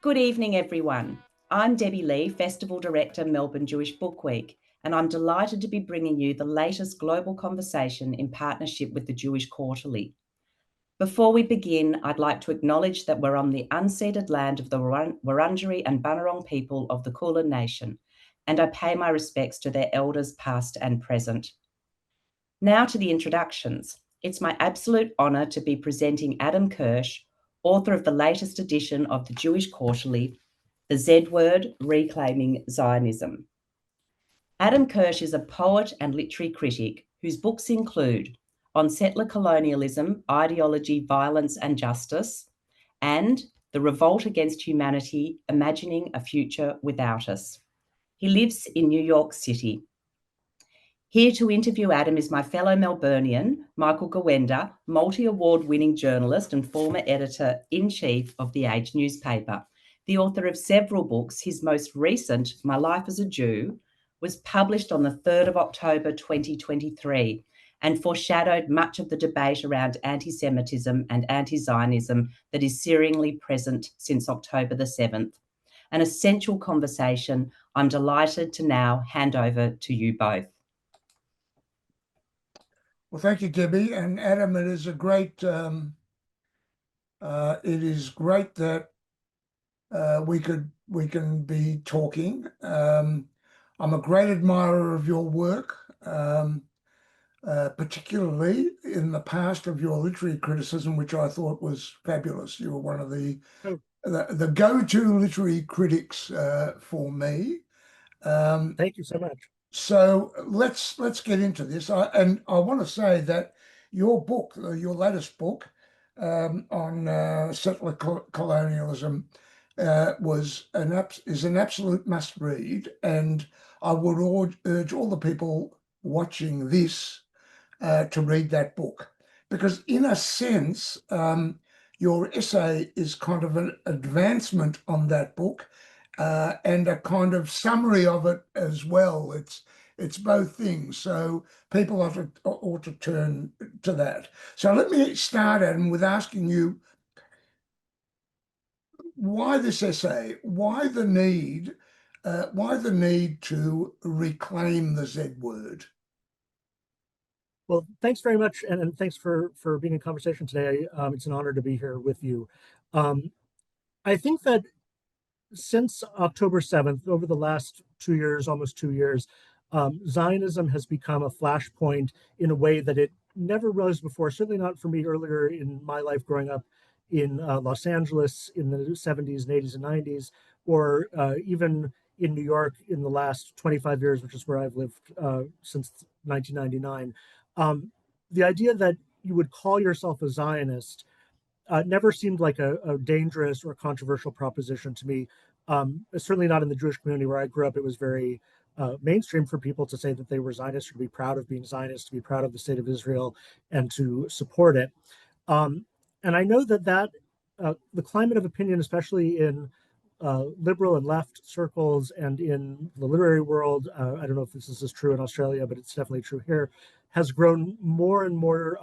Good evening, everyone. I'm Debbie Lee, Festival Director, Melbourne Jewish Book Week, and I'm delighted to be bringing you the latest global conversation in partnership with the Jewish Quarterly. Before we begin, I'd like to acknowledge that we're on the unceded land of the Wurundjeri and Bunurong people of the Kulin Nation, and I pay my respects to their elders past and present. Now to the introductions. It's my absolute honour to be presenting Adam Kirsch, author of the latest edition of the Jewish Quarterly, The Z Word, Reclaiming Zionism. Adam Kirsch is a poet and literary critic whose books include On Settler Colonialism, Ideology, Violence and Justice, and The Revolt Against Humanity, Imagining a Future Without Us. He lives in New York City. Here to interview Adam is my fellow Melburnian, Michael Gawenda, multi-award winning journalist and former editor-in-chief of The Age newspaper. The author of several books, his most recent, My Life as a Jew, was published on the 3rd of October 2023 and foreshadowed much of the debate around anti-Semitism and anti-Zionism that is searingly present since October the 7th. An essential conversation I'm delighted to now hand over to you both. Well, thank you, Debbie and Adam. It is great that we can be talking. I'm a great admirer of your work, particularly in the past of your literary criticism, which I thought was fabulous. You were one of the go-to literary critics for me. Thank you so much. So let's get into this. I want to say that your book, your latest book on settler colonialism, is an absolute must read, and I would urge all the people watching this to read that book, because in a sense, your essay is kind of an advancement on that book. And a kind of summary of it as well. It's both things, so people ought to turn to that. So let me start, Adam, with asking you, why this essay? Why the need to reclaim the Z word? Well, thanks very much, and thanks for being in conversation today. It's an honor to be here with you. I think that since October 7th, over the last 2 years, almost 2 years, Zionism has become a flashpoint in a way that it never was before, certainly not for me earlier in my life growing up in Los Angeles in the 70s and 80s and 90s, or even in New York in the last 25 years, which is where I've lived since 1999. The idea that you would call yourself a Zionist never seemed like a dangerous or controversial proposition to me. Certainly not in the Jewish community where I grew up. It was very mainstream for people to say that they were Zionists, or to be proud of being Zionists, to be proud of the state of Israel, and to support it. And I know that the climate of opinion, especially in liberal and left circles and in the literary world, I don't know if this is as true in Australia, but it's definitely true here, has grown more and more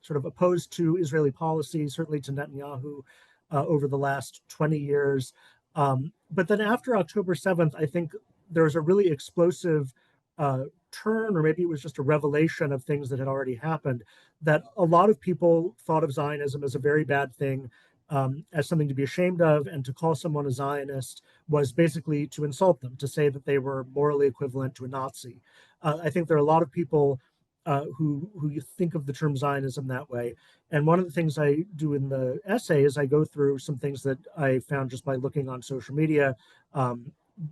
sort of opposed to Israeli policy, certainly to Netanyahu over the last 20 years. But then after October 7th, I think there was a really explosive turn, or maybe it was just a revelation of things that had already happened, that a lot of people thought of Zionism as a very bad thing, as something to be ashamed of, and to call someone a Zionist was basically to insult them, to say that they were morally equivalent to a Nazi. I think there are a lot of people who you think of the term Zionism that way. And one of the things I do in the essay is I go through some things that I found just by looking on social media.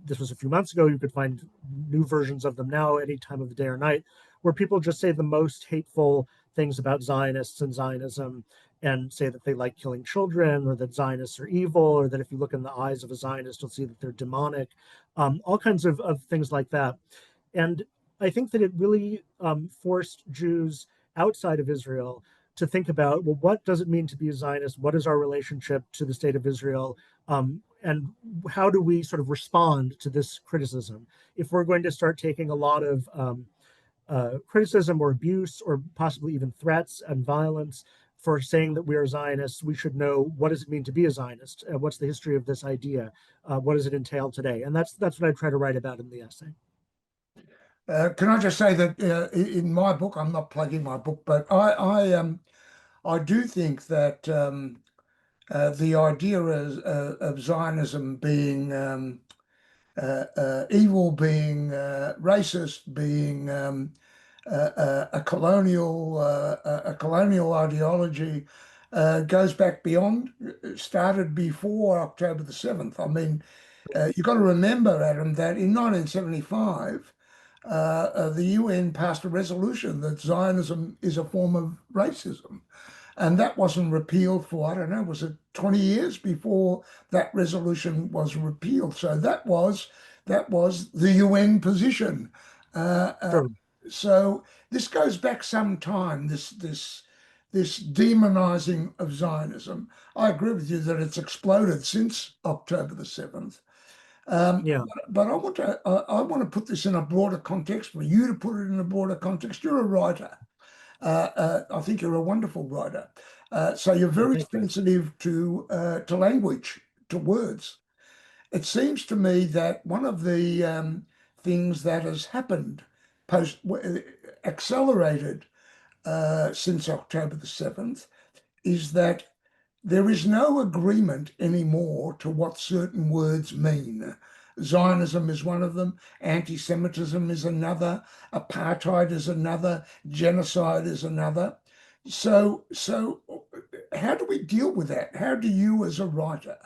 This was a few months ago. You could find new versions of them now any time of the day or night, where people just say the most hateful things about Zionists and Zionism, and say that they like killing children, or that Zionists are evil, or that if you look in the eyes of a Zionist, you'll see that they're demonic, all kinds of things like that. And I think that it really forced Jews outside of Israel to think about, well, what does it mean to be a Zionist? What is our relationship to the state of Israel? And how do we sort of respond to this criticism? If we're going to start taking a lot of criticism or abuse, or possibly even threats and violence for saying that we are Zionists, we should know, what does it mean to be a Zionist? What's the history of this idea? What does it entail today? And that's what I try to write about in the essay. Can I just say that in my book, I'm not plugging my book, but I do think that the idea of Zionism being evil, being racist, being a colonial ideology goes back beyond, started before October the 7th. I mean, you've got to remember, Adam, that in 1975, the UN passed a resolution that Zionism is a form of racism. And that wasn't repealed for, I don't know, was it 20 years before that resolution was repealed? So that was the UN position. Sure. So this goes back some time, this demonizing of Zionism. I agree with you that it's exploded since October the 7th. Yeah. But I want to put this in a broader context, for you to put it in a broader context. You're a writer. I think you're a wonderful writer. So you're very sensitive to language, to words. It seems to me that one of the things that has happened accelerated since October the 7th is that there is no agreement anymore to what certain words mean. Zionism is one of them, anti-Semitism is another, apartheid is another, genocide is another. So how do we deal with that? How do you, as a writer,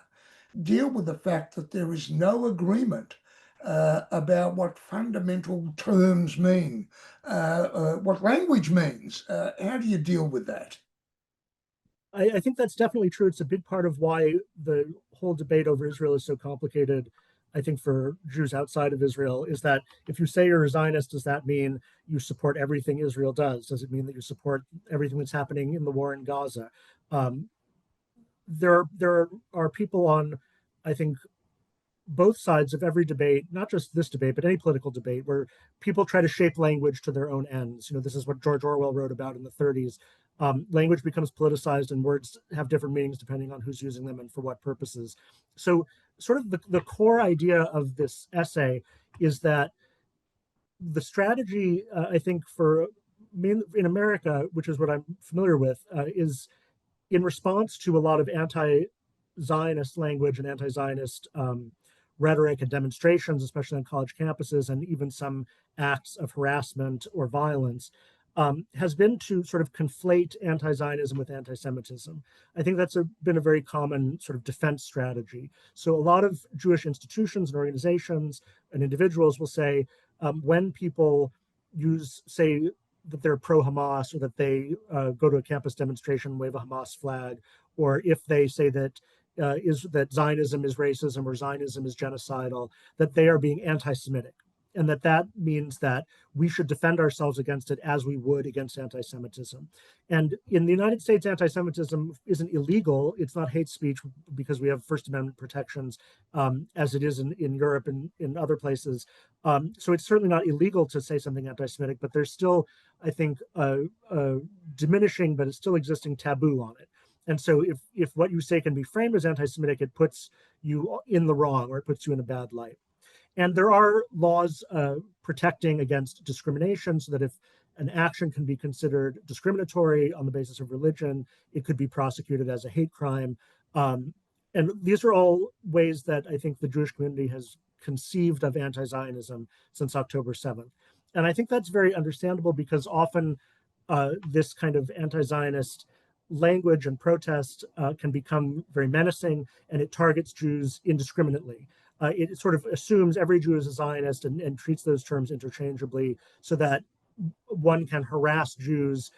deal with the fact that there is no agreement about what fundamental terms mean, what language means? How do you deal with that? I think that's definitely true. It's a big part of why the whole debate over Israel is so complicated, I think, for Jews outside of Israel, is that if you say you're a Zionist, does that mean you support everything Israel does? Does it mean that you support everything that's happening in the war in Gaza? There are people on, I think, both sides of every debate, not just this debate, but any political debate, where people try to shape language to their own ends. This is what George Orwell wrote about in the 30s. Language becomes politicized and words have different meanings depending on who's using them and for what purposes. So sort of the core idea of this essay is that the strategy, I think, in America, which is what I'm familiar with, is in response to a lot of anti-Zionist language and anti-Zionist rhetoric and demonstrations, especially on college campuses, and even some acts of harassment or violence, has been to sort of conflate anti-Zionism with anti-Semitism. I think that's been a very common sort of defense strategy. So a lot of Jewish institutions and organizations and individuals will say, when people say that they're pro-Hamas, or that they go to a campus demonstration, wave a Hamas flag, or if they say that that Zionism is racism or Zionism is genocidal, that they are being anti-Semitic, and that means that we should defend ourselves against it as we would against anti-Semitism. And in the United States, anti-Semitism isn't illegal. It's not hate speech because we have First Amendment protections, as it is in Europe and in other places. So it's certainly not illegal to say something anti-Semitic, but there's still, I think, a diminishing but it's still existing taboo on it. And so if what you say can be framed as anti-Semitic, it puts you in the wrong, or it puts you in a bad light. And there are laws protecting against discrimination, so that if an action can be considered discriminatory on the basis of religion, it could be prosecuted as a hate crime. And these are all ways that I think the Jewish community has conceived of anti-Zionism since October 7th. And I think that's very understandable, because often this kind of anti-Zionist language and protest can become very menacing, and it targets Jews indiscriminately. It sort of assumes every Jew is a Zionist and treats those terms interchangeably, so that one can harass Jews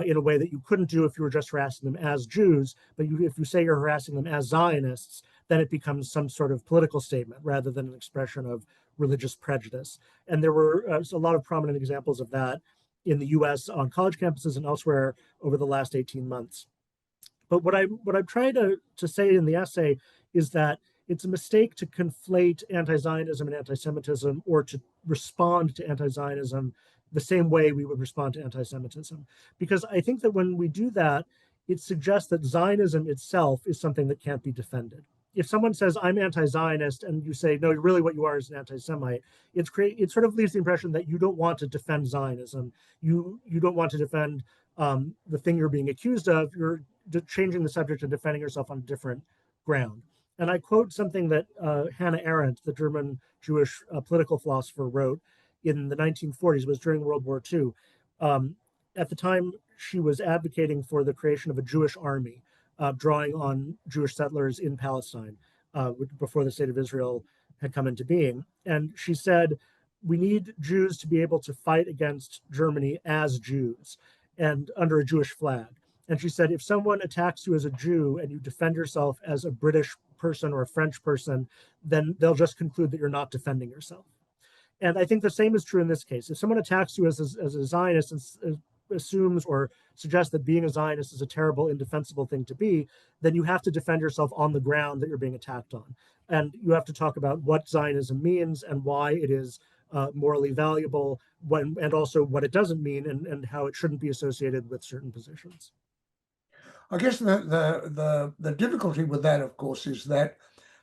in a way that you couldn't do if you were just harassing them as Jews. But if you say you're harassing them as Zionists, then it becomes some sort of political statement rather than an expression of religious prejudice. And there were a lot of prominent examples of that in the US on college campuses and elsewhere over the last 18 months. But what I'm trying to say in the essay is that it's a mistake to conflate anti-Zionism and anti-Semitism, or to respond to anti-Zionism the same way we would respond to anti-Semitism. Because I think that when we do that, it suggests that Zionism itself is something that can't be defended. If someone says, I'm anti-Zionist, and you say, no, really what you are is an anti-Semite, it sort of leaves the impression that you don't want to defend Zionism. You don't want to defend the thing you're being accused of. You're changing the subject and defending yourself on a different ground. And I quote something that Hannah Arendt, the German Jewish political philosopher, wrote in the 1940s. It was during World War II. At the time, she was advocating for the creation of a Jewish army, drawing on Jewish settlers in Palestine before the state of Israel had come into being. And she said, we need Jews to be able to fight against Germany as Jews and under a Jewish flag. And she said, if someone attacks you as a Jew and you defend yourself as a British person or a French person, then they'll just conclude that you're not defending yourself. And I think the same is true in this case. If someone attacks you as a Zionist and assumes or suggests that being a Zionist is a terrible, indefensible thing to be, then you have to defend yourself on the ground that you're being attacked on. And you have to talk about what Zionism means and why it is morally valuable, and also what it doesn't mean, and how it shouldn't be associated with certain positions. I guess the difficulty with that, of course, is that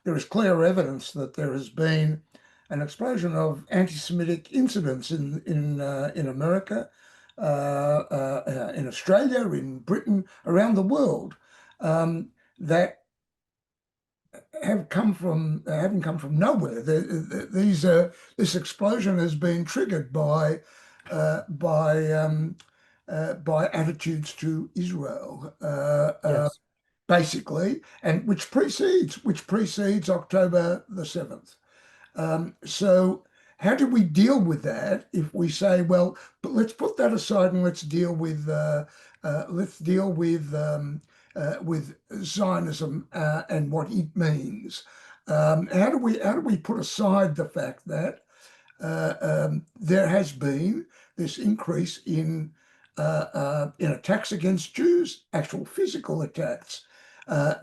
there is clear evidence that there has been an explosion of anti-Semitic incidents in America, in Australia, in Britain, around the world, that haven't come from nowhere. This explosion has been triggered by attitudes to Israel, Yes. basically, and which precedes October the 7th. So how do we deal with that if we say, well, but let's put that aside and let's deal with Zionism and what it means? How do we put aside the fact that there has been this increase in attacks against Jews, actual physical attacks,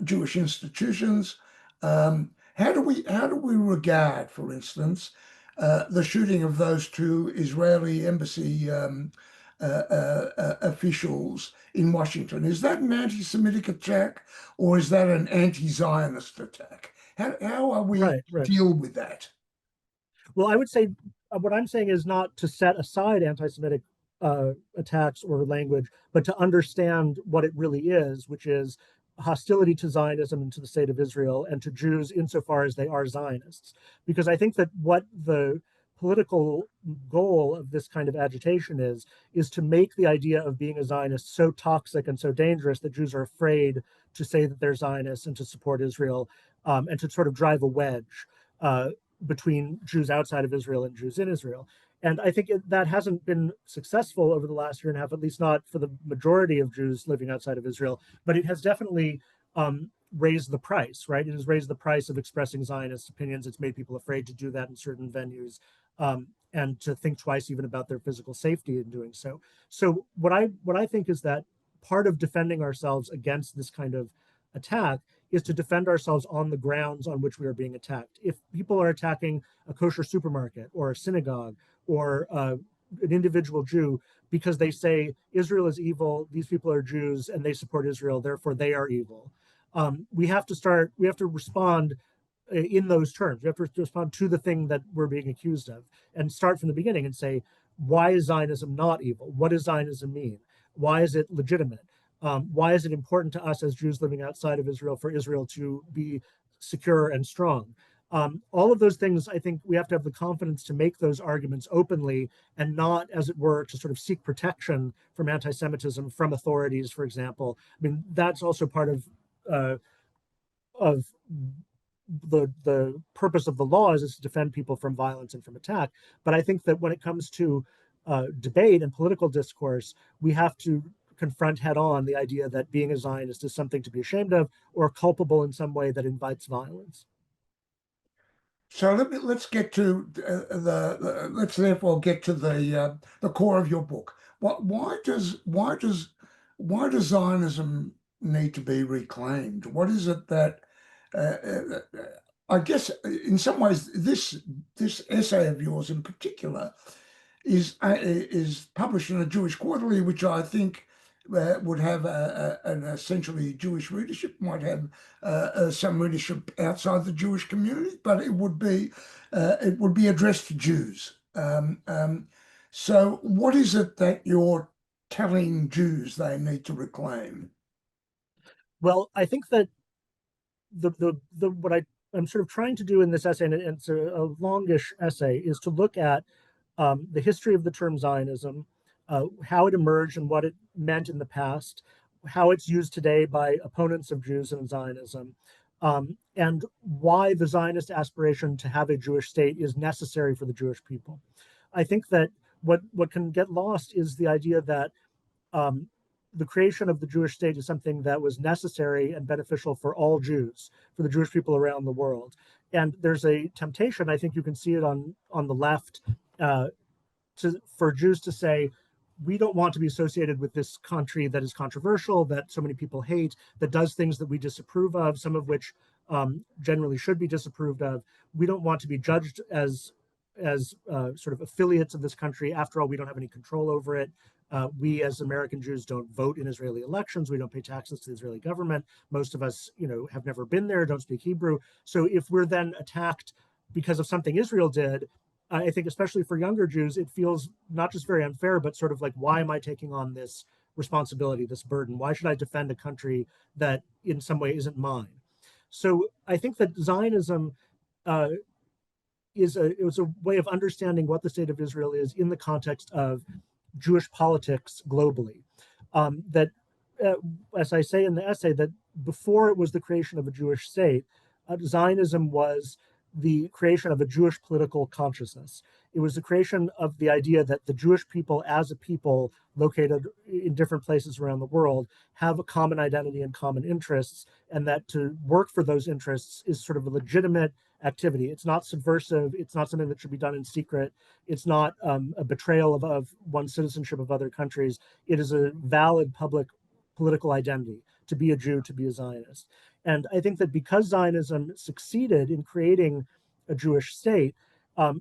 Jewish institutions? How do we regard, for instance, the shooting of those two Israeli embassy officials in Washington? Is that an anti-Semitic attack, or is that an anti-Zionist attack? How are we Right. deal with that? Well, I would say what I'm saying is not to set aside anti-Semitic attacks or language, but to understand what it really is, which is hostility to Zionism and to the state of Israel and to Jews insofar as they are Zionists. Because I think that what the political goal of this kind of agitation is to make the idea of being a Zionist so toxic and so dangerous that Jews are afraid to say that they're Zionists and to support Israel, and to sort of drive a wedge between Jews outside of Israel and Jews in Israel. And I think that hasn't been successful over the last year and a half, at least not for the majority of Jews living outside of Israel, but it has definitely raised the price, right? It has raised the price of expressing Zionist opinions. It's made people afraid to do that in certain venues, and to think twice even about their physical safety in doing so. So what I think is that part of defending ourselves against this kind of attack is to defend ourselves on the grounds on which we are being attacked. If people are attacking a kosher supermarket or a synagogue or an individual Jew because they say Israel is evil, these people are Jews and they support Israel, therefore they are evil, we have to respond in those terms. We have to respond to the thing that we're being accused of and start from the beginning and say, why is Zionism not evil? What does Zionism mean? Why is it legitimate? Why is it important to us as Jews living outside of Israel for Israel to be secure and strong? All of those things, I think we have to have the confidence to make those arguments openly and not, as it were, to sort of seek protection from anti-Semitism from authorities, for example. I mean, that's also part of the purpose of the law is to defend people from violence and from attack. But I think that when it comes to debate and political discourse, we have to confront head on the idea that being a Zionist is something to be ashamed of or culpable in some way that invites violence. So let's get to let's therefore get to the core of your book. Why does Zionism need to be reclaimed? What is it that I guess in some ways this essay of yours in particular is published in a Jewish quarterly, which I think would have an essentially Jewish readership, might have some readership outside the Jewish community, but it would be addressed to Jews. So what is it that you're telling Jews they need to reclaim? Well, I think that what I'm sort of trying to do in this essay, and it's a longish essay, is to look at the history of the term Zionism, how it emerged and what it meant in the past, how it's used today by opponents of Jews and Zionism, and why the Zionist aspiration to have a Jewish state is necessary for the Jewish people. I think that what can get lost is the idea that um, the creation of the Jewish state is something that was necessary and beneficial for all Jews, for the Jewish people around the world. And there's a temptation, I think you can see it on the left, for Jews to say, we don't want to be associated with this country that is controversial, that so many people hate, that does things that we disapprove of, some of which generally should be disapproved of. We don't want to be judged as sort of affiliates of this country. After all, we don't have any control over it. We as American Jews don't vote in Israeli elections. We don't pay taxes to the Israeli government. Most of us, have never been there, don't speak Hebrew. So if we're then attacked because of something Israel did, I think especially for younger Jews, it feels not just very unfair, but sort of like, why am I taking on this responsibility, this burden? Why should I defend a country that in some way isn't mine? So I think that Zionism it was a way of understanding what the state of Israel is in the context of Jewish politics globally. That, as I say in the essay, that before it was the creation of a Jewish state, Zionism was the creation of a Jewish political consciousness. It was the creation of the idea that the Jewish people as a people located in different places around the world have a common identity and common interests, and that to work for those interests is sort of a legitimate activity. It's not subversive. It's not something that should be done in secret. It's not a betrayal of one's citizenship of other countries. It is a valid public political identity to be a Jew, to be a Zionist. And I think that because Zionism succeeded in creating a Jewish state,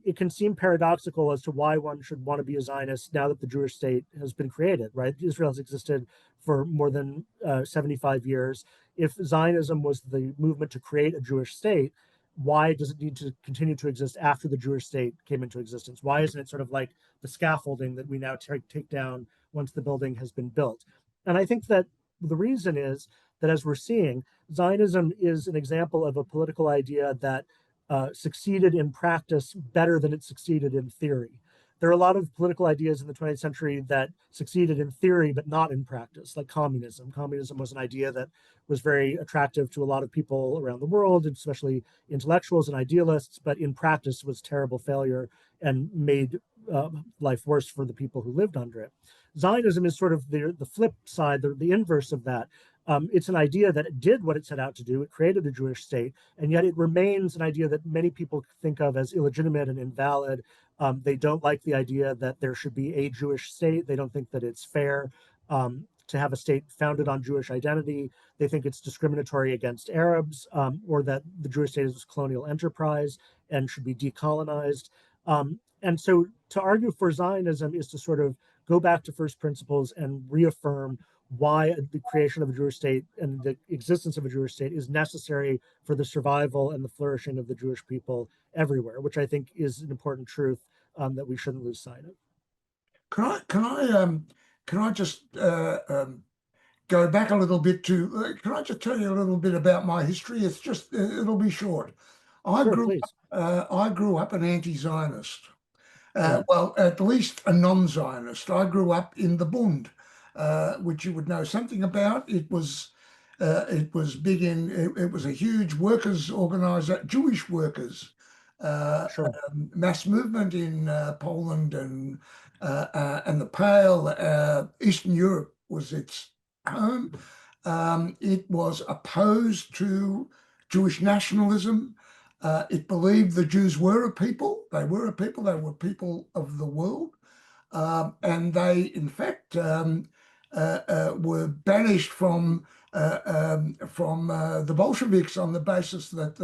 it can seem paradoxical as to why one should want to be a Zionist now that the Jewish state has been created, right? Israel has existed for more than 75 years. If Zionism was the movement to create a Jewish state, why does it need to continue to exist after the Jewish state came into existence? Why isn't it sort of like the scaffolding that we now take down once the building has been built? And I think that the reason is that, as we're seeing, Zionism is an example of a political idea that succeeded in practice better than it succeeded in theory. There are a lot of political ideas in the 20th century that succeeded in theory but not in practice, like communism. Communism was an idea that was very attractive to a lot of people around the world, especially intellectuals and idealists, but in practice was a terrible failure and made life worse for the people who lived under it. Zionism is sort of the flip side, the inverse of that. It's an idea that it did what it set out to do. It created a Jewish state, and yet it remains an idea that many people think of as illegitimate and invalid. They don't like the idea that there should be a Jewish state. They don't think that it's fair to have a state founded on Jewish identity. They think it's discriminatory against Arabs, or that the Jewish state is a colonial enterprise and should be decolonized. And so to argue for Zionism is to sort of go back to first principles and reaffirm why the creation of a Jewish state and the existence of a Jewish state is necessary for the survival and the flourishing of the Jewish people everywhere, which I think is an important truth that we shouldn't lose sight of. Can I just go back a little bit to? Can I just tell you a little bit about my history? It'll be short. I grew up an anti-Zionist. Well, at least a non-Zionist. I grew up in the Bund, which you would know something about. It was big in. It was a huge workers' organization, Jewish workers, mass movement in Poland and the Pale. Eastern Europe was its home. It was opposed to Jewish nationalism. It believed the Jews were a people. They were a people. They were people of the world. And they, in fact, were banished from the Bolsheviks on the basis that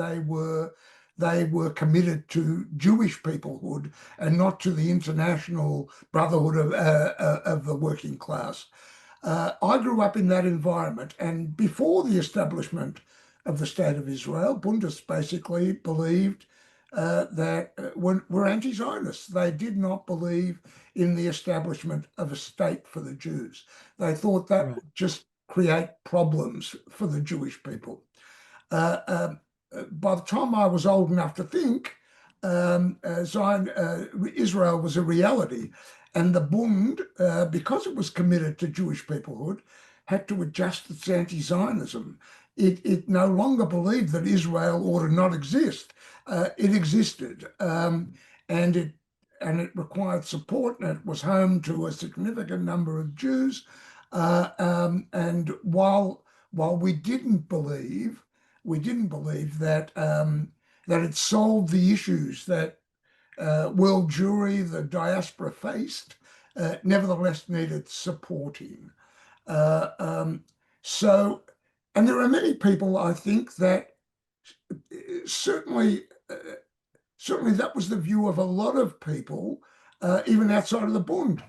they were committed to Jewish peoplehood and not to the international brotherhood of the working class. I grew up in that environment, and before the establishment of the State of Israel, Bundists basically believed that were anti-Zionists. They did not believe in the establishment of a state for the Jews. They thought that would just create problems for the Jewish people. By the time I was old enough to think, Israel was a reality. And the Bund, because it was committed to Jewish peoplehood, had to adjust its anti-Zionism. It no longer believed that Israel ought to not exist. It existed, and it required support, and it was home to a significant number of Jews. And while we didn't believe that that it solved the issues that world Jewry, the diaspora faced, nevertheless needed supporting. So, and there are many people, I think, that certainly that was the view of a lot of people, even outside of the Bund,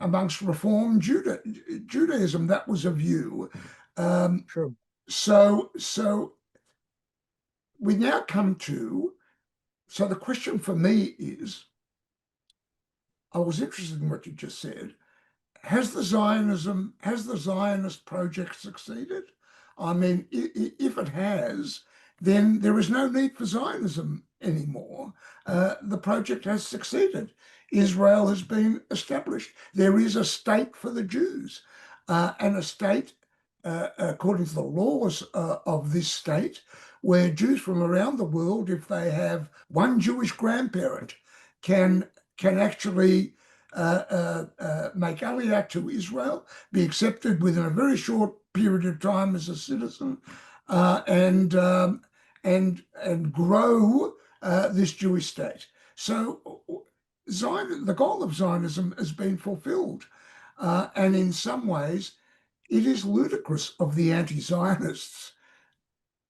amongst Reform Judaism. That was a view. True. So we now come to, so the question for me is, I was interested in what you just said. Has the Zionist project succeeded? I mean, if it has, then there is no need for Zionism anymore. The project has succeeded. Israel has been established. There is a state for the Jews, and a state, according to the laws of this state, where Jews from around the world, if they have one Jewish grandparent, can actually make Aliyah to Israel, be accepted within a very short period of time as a citizen, and grow this Jewish state. So the goal of Zionism has been fulfilled, and in some ways, it is ludicrous of the anti-Zionists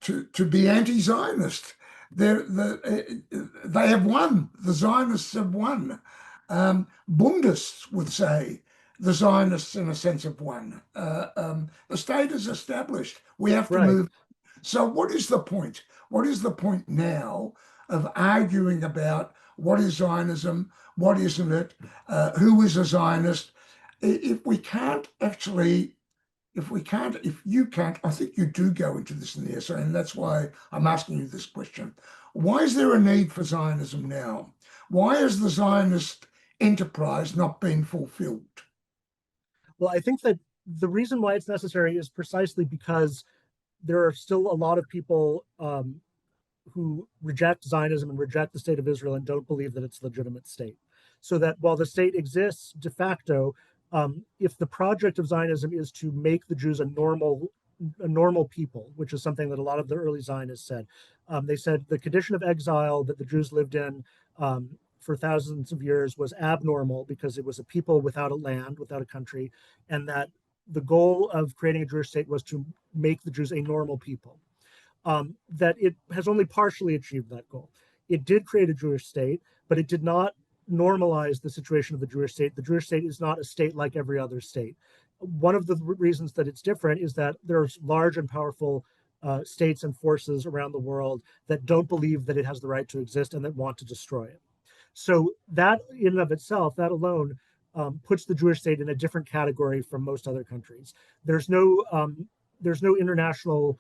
to be anti-Zionist. They have won. The Zionists have won. Bundists would say the Zionists, in a sense, have won. The state is established. We have to move. So what is the point? What is the point now of arguing about what is Zionism, what isn't it, who is a Zionist? If you can't, I think you do go into this in the essay, and that's why I'm asking you this question. Why is there a need for Zionism now? Why has the Zionist enterprise not been fulfilled? Well, I think that the reason why it's necessary is precisely because there are still a lot of people who reject Zionism and reject the state of Israel and don't believe that it's a legitimate state. So that while the state exists de facto, if the project of Zionism is to make the Jews a normal people, which is something that a lot of the early Zionists said, they said the condition of exile that the Jews lived in for thousands of years was abnormal because it was a people without a land, without a country, and that the goal of creating a Jewish state was to make the Jews a normal people. That it has only partially achieved that goal. It did create a Jewish state, but it did not normalize the situation of the Jewish state. The Jewish state is not a state like every other state. One of the reasons that it's different is that there's large and powerful states and forces around the world that don't believe that it has the right to exist and that want to destroy it. So that in and of itself, that alone, puts the Jewish state in a different category from most other countries. There's no international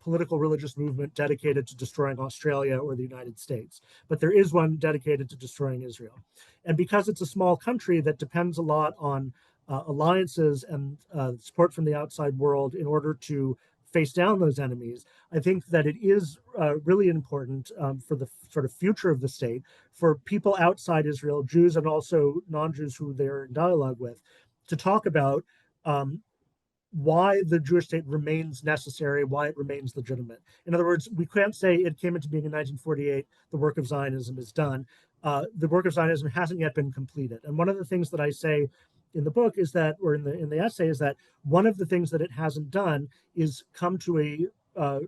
political religious movement dedicated to destroying Australia or the United States, but there is one dedicated to destroying Israel. And because it's a small country that depends a lot on alliances and support from the outside world in order to face down those enemies, I think that it is really important for the sort of future of the state for people outside Israel, Jews and also non-Jews who they're in dialogue with, to talk about why the Jewish state remains necessary, why it remains legitimate. In other words, we can't say it came into being in 1948, the work of Zionism is done. The work of Zionism hasn't yet been completed. And one of the things that I say in the book is that, or in the essay, is that one of the things that it hasn't done is come to a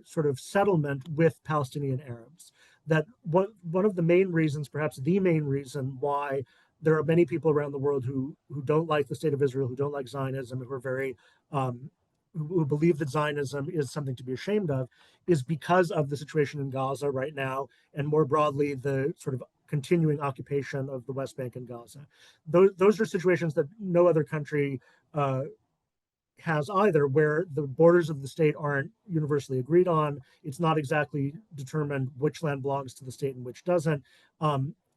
sort of settlement with Palestinian Arabs. That one of the main reasons, perhaps the main reason why there are many people around the world who don't like the state of Israel, who don't like Zionism, who are very who believe that Zionism is something to be ashamed of, is because of the situation in Gaza right now, and more broadly, the sort of continuing occupation of the West Bank and Gaza. Those are situations that no other country has either, where the borders of the state aren't universally agreed on. It's not exactly determined which land belongs to the state and which doesn't.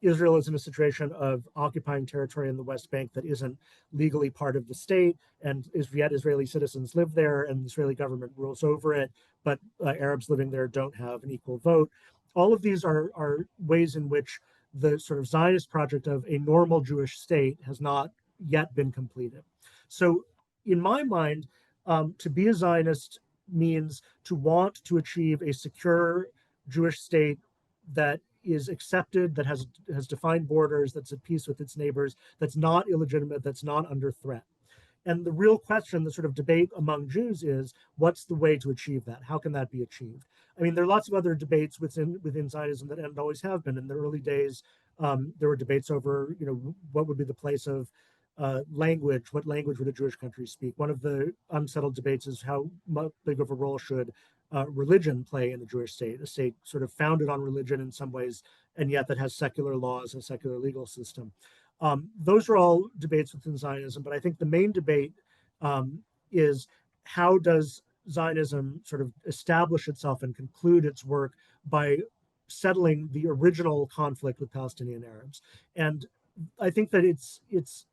Israel is in a situation of occupying territory in the West Bank that isn't legally part of the state, and yet Israeli citizens live there, and the Israeli government rules over it, but Arabs living there don't have an equal vote. All of these are ways in which the sort of Zionist project of a normal Jewish state has not yet been completed. So in my mind, to be a Zionist means to want to achieve a secure Jewish state that is accepted, that has defined borders, that's at peace with its neighbors, that's not illegitimate, that's not under threat. And the real question, the sort of debate among Jews is, what's the way to achieve that? How can that be achieved? I mean, there are lots of other debates within Zionism that and always have been. In the early days, there were debates over, what would be the place of language, what language would a Jewish country speak? One of the unsettled debates is how big of a role should religion play in a Jewish state, a state sort of founded on religion in some ways, and yet that has secular laws and secular legal system. Those are all debates within Zionism, but I think the main debate is, how does Zionism sort of establish itself and conclude its work by settling the original conflict with Palestinian Arabs? And I think that it's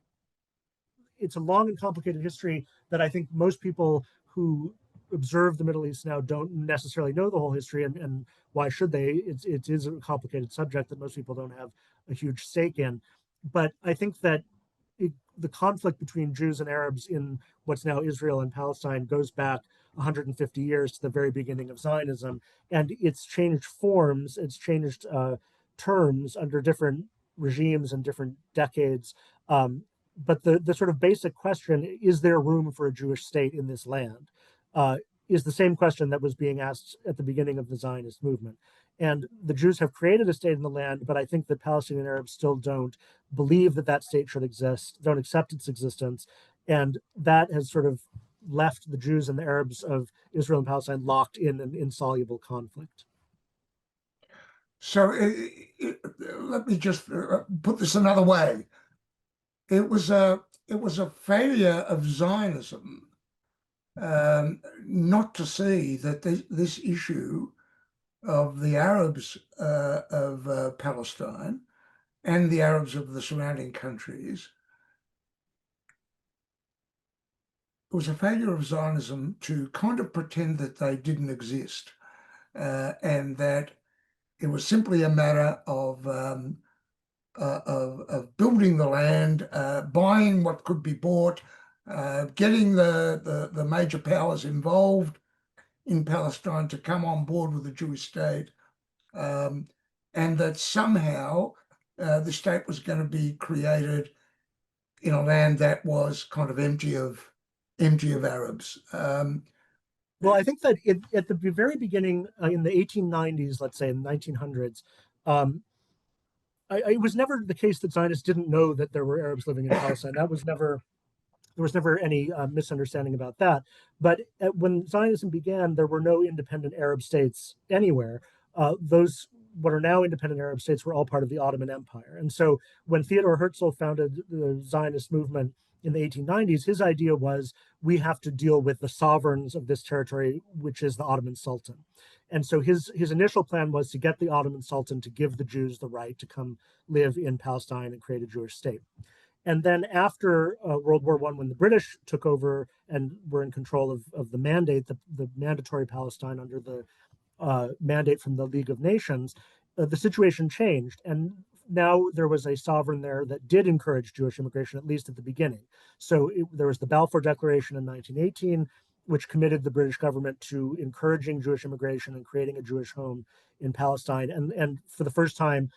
a long and complicated history that I think most people who observe the Middle East now don't necessarily know the whole history, and why should they? It is a complicated subject that most people don't have a huge stake in. But I think that the conflict between Jews and Arabs in what's now Israel and Palestine goes back 150 years to the very beginning of Zionism, and it's changed forms, it's changed terms under different regimes and different decades. But the sort of basic question, is there room for a Jewish state in this land, is the same question that was being asked at the beginning of the Zionist movement. And the Jews have created a state in the land, but I think that Palestinian Arabs still don't believe that that state should exist, don't accept its existence. And that has sort of left the Jews and the Arabs of Israel and Palestine locked in an insoluble conflict. So let me just put this another way. It was a failure of Zionism not to see that this issue of the Arabs of Palestine and the Arabs of the surrounding countries, it was a failure of Zionism to kind of pretend that they didn't exist, and that it was simply a matter of building the land, buying what could be bought, getting the major powers involved in Palestine to come on board with the Jewish state, and that somehow the state was going to be created in a land that was kind of empty of Arabs. Well, I think that at the very beginning, in the 1890s, let's say in the 1900s, it was never the case that Zionists didn't know that there were Arabs living in Palestine. There was never any misunderstanding about that. But when Zionism began, there were no independent Arab states anywhere. Those what are now independent Arab states were all part of the Ottoman Empire. And so when Theodor Herzl founded the Zionist movement in the 1890s, his idea was, we have to deal with the sovereigns of this territory, which is the Ottoman Sultan. And so his initial plan was to get the Ottoman Sultan to give the Jews the right to come live in Palestine and create a Jewish state. And then after World War I, when the British took over and were in control of the mandate, the mandatory Palestine under the mandate from the League of Nations, the situation changed. And now there was a sovereign there that did encourage Jewish immigration, at least at the beginning. So there was the Balfour Declaration in 1918, which committed the British government to encouraging Jewish immigration and creating a Jewish home in Palestine. And for the first time,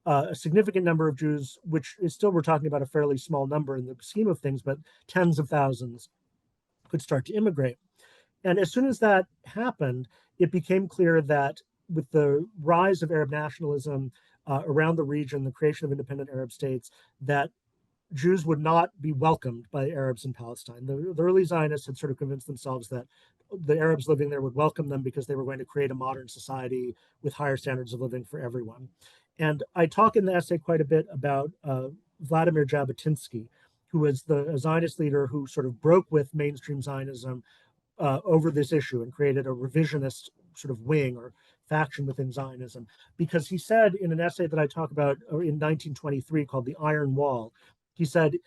a significant number of Jews, which is still, we're talking about a fairly small number in the scheme of things, but tens of thousands could start to immigrate. And as soon as that happened, it became clear that with the rise of Arab nationalism around the region, the creation of independent Arab states, that Jews would not be welcomed by Arabs in Palestine. The early Zionists had sort of convinced themselves that the Arabs living there would welcome them because they were going to create a modern society with higher standards of living for everyone. And I talk in the essay quite a bit about Vladimir Jabotinsky, who was the Zionist leader who sort of broke with mainstream Zionism over this issue and created a revisionist sort of wing or faction within Zionism. Because he said in an essay that I talk about in 1923 called The Iron Wall, he said,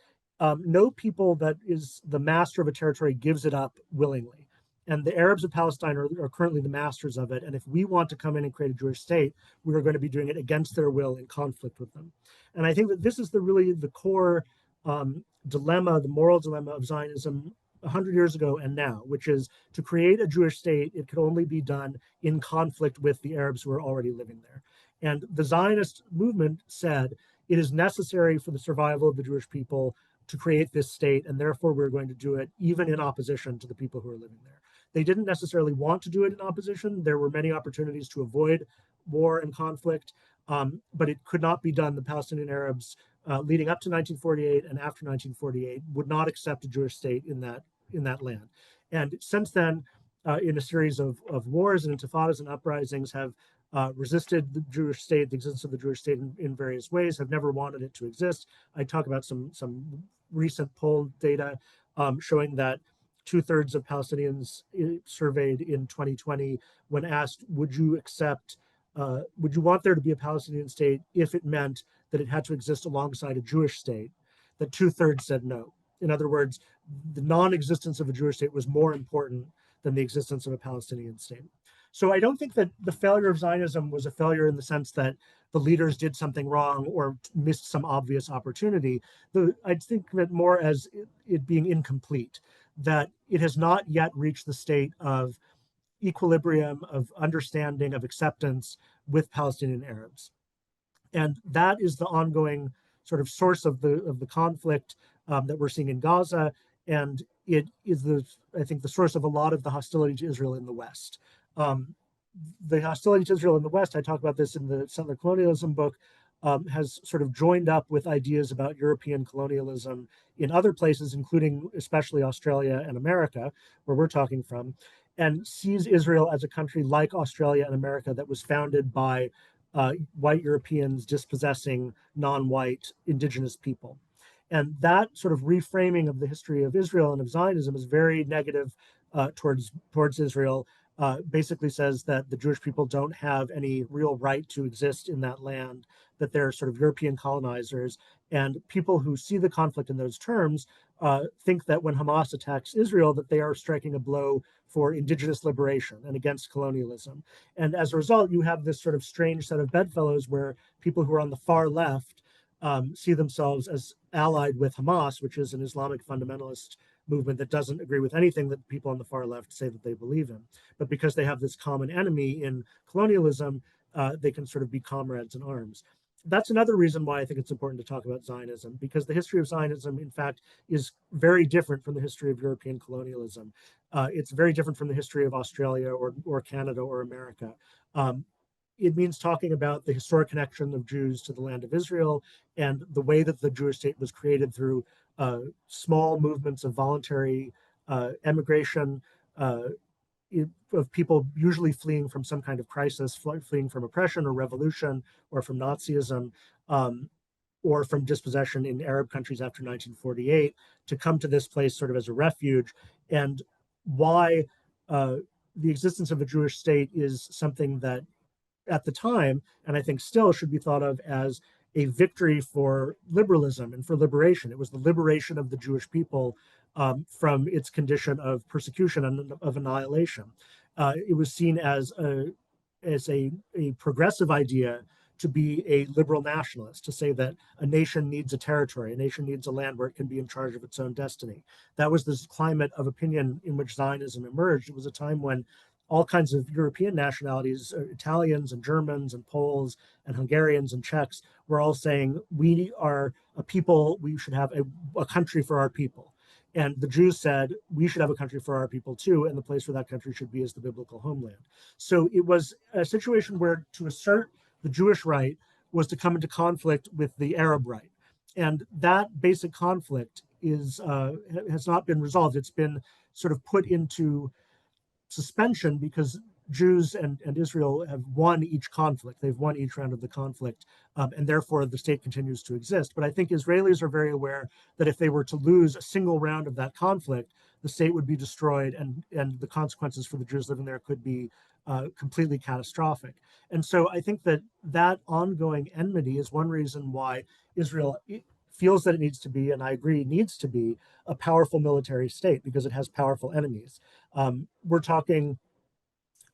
no people that is the master of a territory gives it up willingly. And the Arabs of Palestine are currently the masters of it. And if we want to come in and create a Jewish state, we are going to be doing it against their will in conflict with them. And I think that this is really the core dilemma, the moral dilemma of Zionism 100 years ago and now, which is to create a Jewish state, it could only be done in conflict with the Arabs who are already living there. And the Zionist movement said it is necessary for the survival of the Jewish people to create this state, and therefore we're going to do it even in opposition to the people who are living there. They didn't necessarily want to do it in opposition. There were many opportunities to avoid war and conflict, but it could not be done. The Palestinian Arabs leading up to 1948 and after 1948 would not accept a Jewish state in that land. And since then, in a series of wars and intifadas and uprisings, have resisted the Jewish state, the existence of the Jewish state in various ways, have never wanted it to exist. I talk about some recent poll data showing that 2/3 of Palestinians surveyed in 2020, when asked, would you want there to be a Palestinian state if it meant that it had to exist alongside a Jewish state, that 2/3 said no. In other words, the non-existence of a Jewish state was more important than the existence of a Palestinian state. So I don't think that the failure of Zionism was a failure in the sense that the leaders did something wrong or missed some obvious opportunity. I think of it more as it being incomplete, that it has not yet reached the state of equilibrium, of understanding, of acceptance with Palestinian Arabs. And that is the ongoing sort of source of the conflict that we're seeing in Gaza. And it is, I think, the source of a lot of the hostility to Israel in the West. The hostility to Israel in the West, I talk about this in the settler colonialism book, has sort of joined up with ideas about European colonialism in other places, including especially Australia and America, where we're talking from, and sees Israel as a country like Australia and America that was founded by white Europeans dispossessing non-white indigenous people. And that sort of reframing of the history of Israel and of Zionism is very negative towards Israel. Basically says that the Jewish people don't have any real right to exist in that land, that they're sort of European colonizers. And people who see the conflict in those terms think that when Hamas attacks Israel, that they are striking a blow for indigenous liberation and against colonialism. And as a result, you have this sort of strange set of bedfellows where people who are on the far left see themselves as allied with Hamas, which is an Islamic fundamentalist movement that doesn't agree with anything that people on the far left say that they believe in. But because they have this common enemy in colonialism, they can sort of be comrades in arms. That's another reason why I think it's important to talk about Zionism, because the history of Zionism, in fact, is very different from the history of European colonialism. It's very different from the history of Australia or Canada or America. It means talking about the historic connection of Jews to the land of Israel and the way that the Jewish state was created through small movements of voluntary emigration of people usually fleeing from some kind of crisis, fleeing from oppression or revolution or from Nazism or from dispossession in Arab countries after 1948 to come to this place sort of as a refuge, and why the existence of a Jewish state is something that at the time, and I think still should be thought of as a victory for liberalism and for liberation. It was the liberation of the Jewish people from its condition of persecution and of annihilation. It was seen as a progressive idea to be a liberal nationalist, to say that a nation needs a territory, a nation needs a land where it can be in charge of its own destiny. That was this climate of opinion in which Zionism emerged. It was a time when all kinds of European nationalities, Italians and Germans and Poles and Hungarians and Czechs, were all saying, we are a people, we should have a country for our people. And the Jews said, we should have a country for our people too, and the place where that country should be is the biblical homeland. So it was a situation where to assert the Jewish right was to come into conflict with the Arab right. And that basic conflict has not been resolved. It's been sort of put into suspension because Jews and Israel have won each conflict. They've won each round of the conflict, and therefore the state continues to exist. But I think Israelis are very aware that if they were to lose a single round of that conflict, the state would be destroyed, and the consequences for the Jews living there could be completely catastrophic. And so I think that ongoing enmity is one reason why Israel feels that it needs to be, and I agree, needs to be a powerful military state because it has powerful enemies. We're talking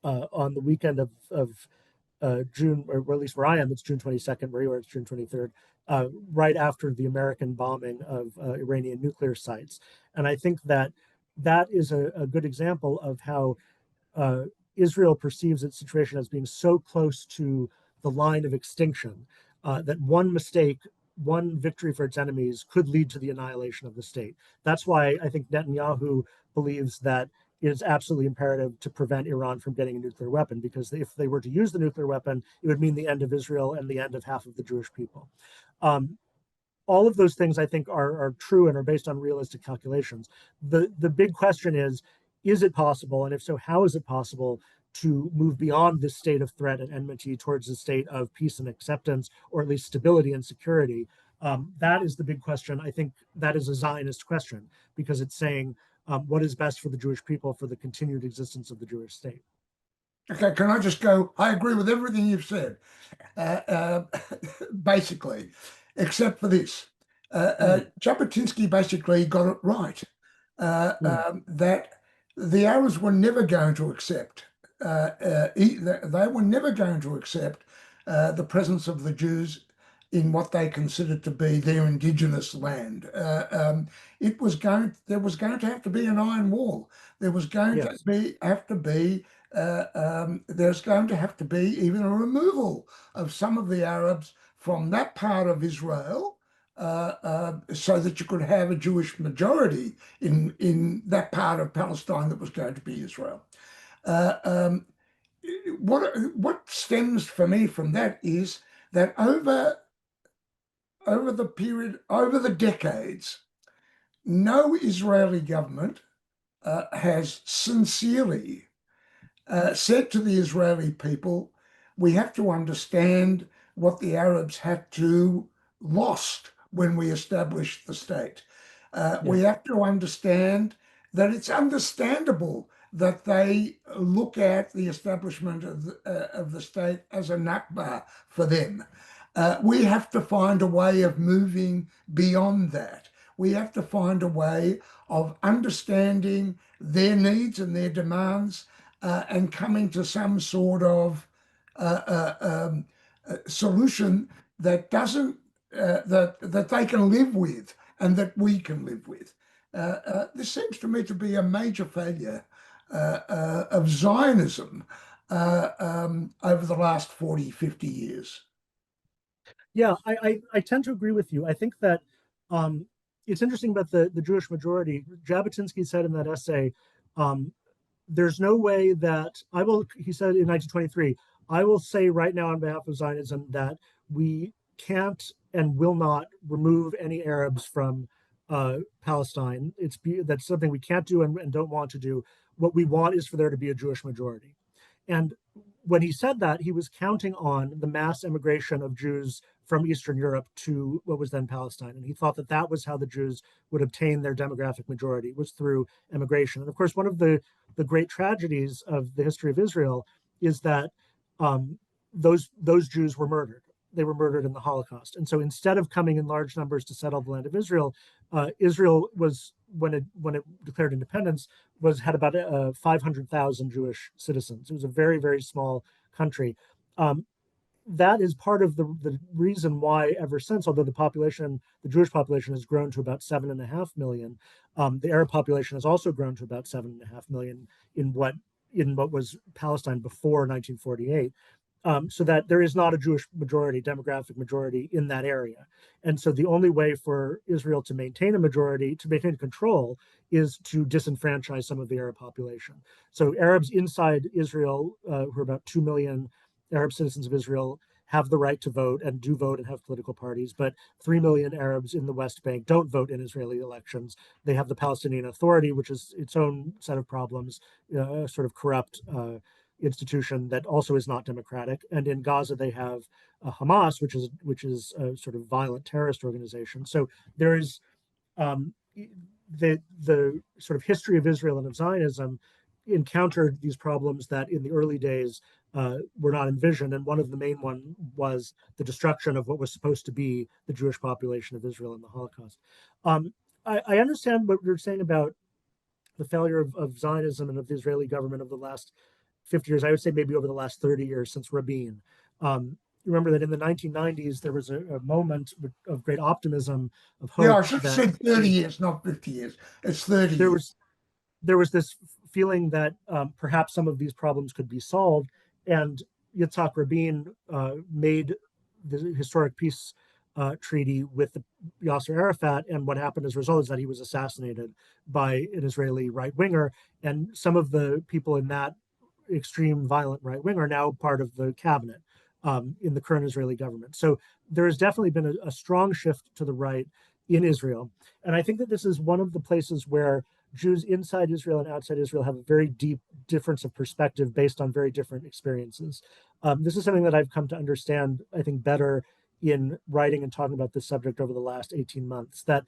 on the weekend of June, or at least where I am, it's June 22nd, where you are, it's June 23rd, right after the American bombing of Iranian nuclear sites. And I think that is a good example of how Israel perceives its situation as being so close to the line of extinction that one mistake, one victory for its enemies could lead to the annihilation of the state. That's why I think Netanyahu believes that it is absolutely imperative to prevent Iran from getting a nuclear weapon, because if they were to use the nuclear weapon, it would mean the end of Israel and the end of half of the Jewish people. All of those things I think are true and are based on realistic calculations. The big question is it possible? And if so, how is it possible to move beyond this state of threat and enmity towards a state of peace and acceptance, or at least stability and security? That is the big question. I think that is a Zionist question, because it's saying what is best for the Jewish people for the continued existence of the Jewish state. Okay, can I just go? I agree with everything you've said, basically, except for this. Jabotinsky basically got it right, that the Arabs were never going to accept, they were never going to accept the presence of the Jews in what they considered to be their indigenous land. There was going to have to be an iron wall. There was going to have to be there's going to have to be even a removal of some of the Arabs from that part of Israel, so that you could have a Jewish majority in that part of Palestine that was going to be Israel. What stems for me from that is that over the decades, no Israeli government has sincerely said to the Israeli people, we have to understand what the Arabs had to lost when we established the state. We have to understand that it's understandable that they look at the establishment of the state as a Nakba for them. We have to find a way of moving beyond that. We have to find a way of understanding their needs and their demands, and coming to some sort of solution that doesn't that they can live with and that we can live with. This seems to me to be a major failure of Zionism over the last 40, 50 years. Yeah, I tend to agree with you. I think that it's interesting about the Jewish majority. Jabotinsky said in that essay, there's no way that he said in 1923, I will say right now on behalf of Zionism that we can't and will not remove any Arabs from Palestine. That's something we can't do and don't want to do. What we want is for there to be a Jewish majority. And when he said that, he was counting on the mass immigration of Jews from Eastern Europe to what was then Palestine. And he thought that that was how the Jews would obtain their demographic majority, was through immigration. And of course, one of the great tragedies of the history of Israel is that those Jews were murdered. They were murdered in the Holocaust. And so instead of coming in large numbers to settle the land of Israel, Israel was, when it declared independence, had about 500,000 Jewish citizens. It was a very, very small country. That is part of the reason why ever since, although the Jewish population has grown to about 7.5 million, the Arab population has also grown to about 7.5 million in what was Palestine before 1948. So that there is not a Jewish majority, demographic majority in that area. And so the only way for Israel to maintain a majority, to maintain control, is to disenfranchise some of the Arab population. So Arabs inside Israel, who are about 2 million Arab citizens of Israel, have the right to vote and do vote and have political parties, but 3 million Arabs in the West Bank don't vote in Israeli elections. They have the Palestinian Authority, which is its own set of problems, a sort of corrupt institution that also is not democratic. And in Gaza, they have Hamas, which is a sort of violent terrorist organization. So there is the sort of history of Israel and of Zionism encountered these problems that in the early days were not envisioned. And one of the main one was the destruction of what was supposed to be the Jewish population of Israel in the Holocaust. I understand what you're saying about the failure of Zionism and of the Israeli government over the last 50 years. I would say maybe over the last 30 years since Rabin. Remember that in the 1990s, there was a moment of great optimism, of hope. Yeah, I should have said 30 years, not 50 years. It's 30 years. There was this feeling that perhaps some of these problems could be solved. And Yitzhak Rabin made the historic peace treaty with Yasser Arafat. And what happened as a result is that he was assassinated by an Israeli right-winger. And some of the people in that extreme violent right wing are now part of the cabinet in the current Israeli government. So there has definitely been a strong shift to the right in Israel. And I think that this is one of the places where Jews inside Israel and outside Israel have a very deep difference of perspective based on very different experiences. This is something that I've come to understand, I think, better in writing and talking about this subject over the last 18 months, that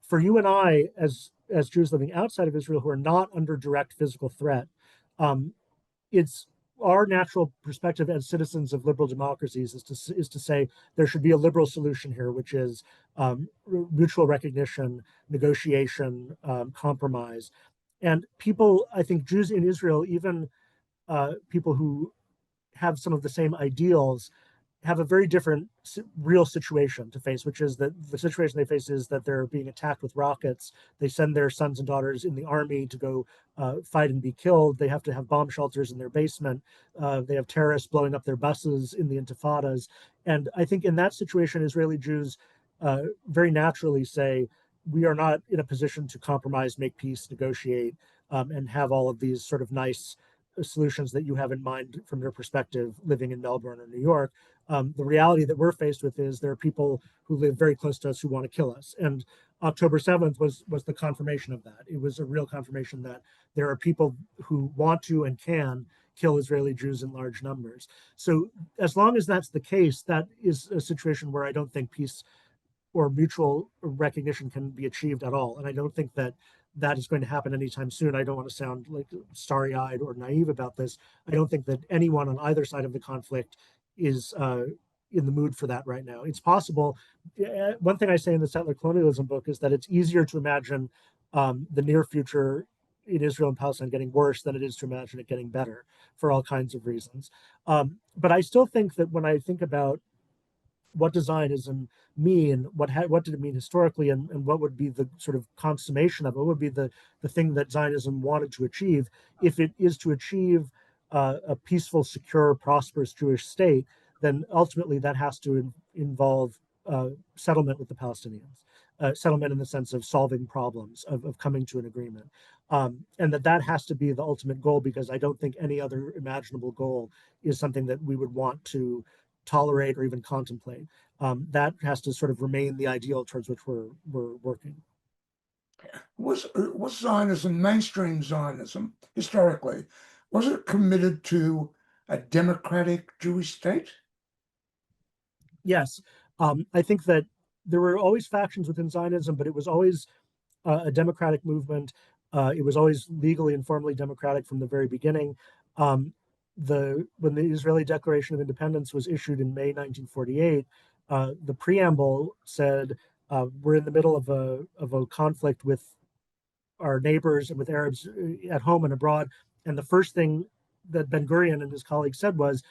for you and I, as Jews living outside of Israel who are not under direct physical threat, it's our natural perspective as citizens of liberal democracies is to say there should be a liberal solution here, which is mutual recognition, negotiation, compromise. And people, I think Jews in Israel, even people who have some of the same ideals, have a very different real situation to face, which is that the situation they face is that they're being attacked with rockets. They send their sons and daughters in the army to go fight and be killed. They have to have bomb shelters in their basement. They have terrorists blowing up their buses in the intifadas. And I think in that situation, Israeli Jews very naturally say, we are not in a position to compromise, make peace, negotiate, and have all of these sort of nice solutions that you have in mind from your perspective living in Melbourne or New York. The reality that we're faced with is there are people who live very close to us who want to kill us. And October 7th was the confirmation of that. It was a real confirmation that there are people who want to and can kill Israeli Jews in large numbers. So as long as that's the case, that is a situation where I don't think peace or mutual recognition can be achieved at all. And I don't think that that is going to happen anytime soon. I don't want to sound like starry-eyed or naive about this. I don't think that anyone on either side of the conflict is in the mood for that right now. It's possible. One thing I say in the settler colonialism book is that it's easier to imagine the near future in Israel and Palestine getting worse than it is to imagine it getting better for all kinds of reasons. But I still think that when I think about what does Zionism mean? What did it mean historically, and what would be the sort of consummation of it? What would be the thing that Zionism wanted to achieve? If it is to achieve a peaceful, secure, prosperous Jewish state, then ultimately that has to involve settlement with the Palestinians. Settlement in the sense of solving problems, of coming to an agreement. And that has to be the ultimate goal, because I don't think any other imaginable goal is something that we would want to tolerate or even contemplate. That has to sort of remain the ideal towards which we're working. Was Zionism, mainstream Zionism, historically, was it committed to a democratic Jewish state? Yes. I think that there were always factions within Zionism, but it was always a democratic movement. It was always legally and formally democratic from the very beginning. When the Israeli Declaration of Independence was issued in May 1948, the preamble said we're in the middle of a conflict with our neighbors and with Arabs at home and abroad. And the first thing that Ben Gurion and his colleagues said was,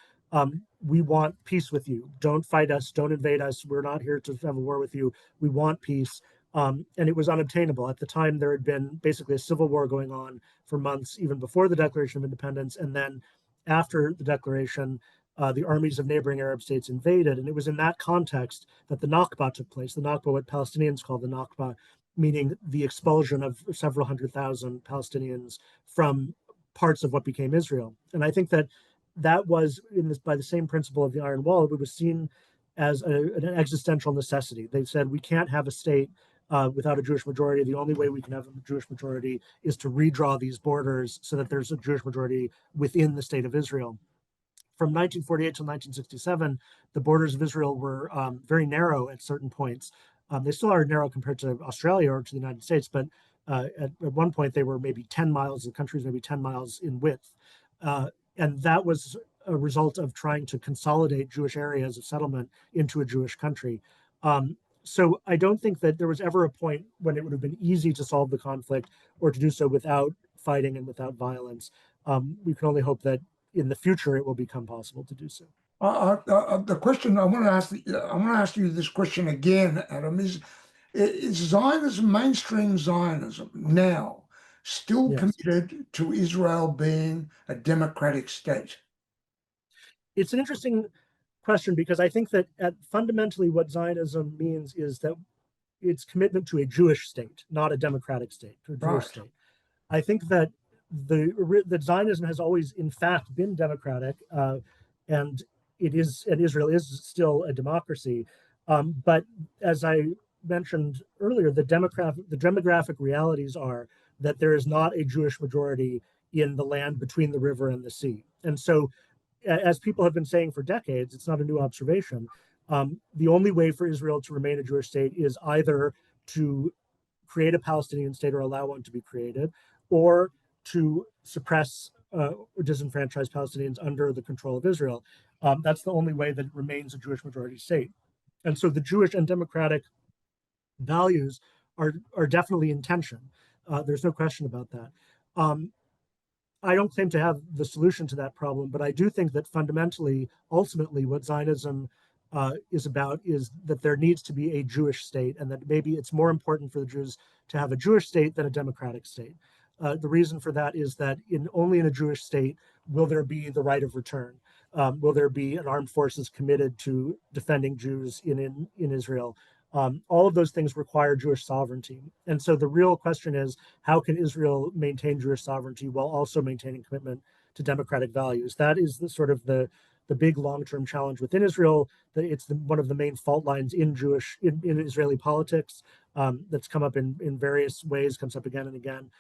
we want peace with you. Don't fight us. Don't invade us. We're not here to have a war with you. We want peace. And it was unobtainable. At the time, there had been basically a civil war going on for months, even before the Declaration of Independence. And then after the declaration, the armies of neighboring Arab states invaded. And it was in that context that the Nakba took place. The Nakba, what Palestinians call the Nakba, meaning the expulsion of several 100,000 Palestinians from parts of what became Israel. And I think that that was by the same principle of the Iron Wall. It was seen as an existential necessity. They said we can't have a state without a Jewish majority. The only way we can have a Jewish majority is to redraw these borders so that there's a Jewish majority within the state of Israel. From 1948 to 1967, the borders of Israel were very narrow at certain points. They still are narrow compared to Australia or to the United States, but at one point they were maybe 10 miles, the country's maybe 10 miles in width. And that was a result of trying to consolidate Jewish areas of settlement into a Jewish country. So I don't think that there was ever a point when it would have been easy to solve the conflict or to do so without fighting and without violence. We can only hope that in the future it will become possible to do so. The question I want to ask you this question again, Adam, is Zionism, mainstream Zionism now still committed to Israel being a democratic state? It's an interesting question because I think that fundamentally what Zionism means is that it's commitment to a Jewish state, not a democratic state, to a Jewish state. I think that that Zionism has always, in fact, been democratic, and Israel is still a democracy. But as I mentioned earlier, the demographic realities are that there is not a Jewish majority in the land between the river and the sea. And so, as people have been saying for decades, it's not a new observation. The only way for Israel to remain a Jewish state is either to create a Palestinian state or allow one to be created, or to suppress or disenfranchise Palestinians under the control of Israel. That's the only way that it remains a Jewish majority state. And so the Jewish and democratic values are definitely in tension. There's no question about that. I don't claim to have the solution to that problem, but I do think that fundamentally, ultimately, what Zionism is about is that there needs to be a Jewish state, and that maybe it's more important for the Jews to have a Jewish state than a democratic state. The reason for that is that only in a Jewish state will there be the right of return. Will there be an armed forces committed to defending Jews in Israel? All of those things require Jewish sovereignty. And so the real question is, how can Israel maintain Jewish sovereignty while also maintaining commitment to democratic values? That is the big long-term challenge within Israel. That it's one of the main fault lines in Israeli politics that's come up in various ways, comes up again and again.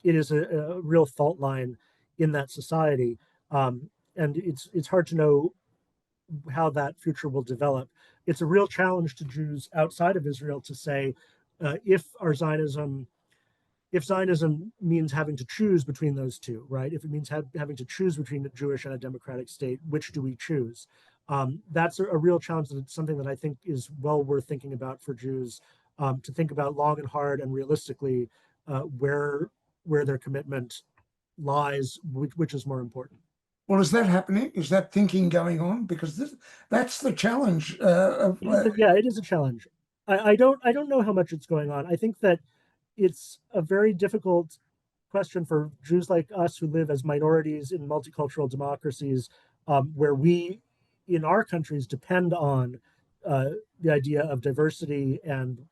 It is a real fault line in that society. And it's hard to know how that future will develop. It's a real challenge to Jews outside of Israel to say, if Zionism means having to choose between those two, right? If it means having to choose between a Jewish and a democratic state, which do we choose? That's a real challenge, and it's something that I think is well worth thinking about for Jews, to think about long and hard and realistically where their commitment lies, which is more important. Well, is that happening? Is that thinking going on? Because that's the challenge. It is a challenge. I don't know how much it's going on. I think that it's a very difficult question for Jews like us who live as minorities in multicultural democracies, where we, in our countries, depend on the idea of diversity and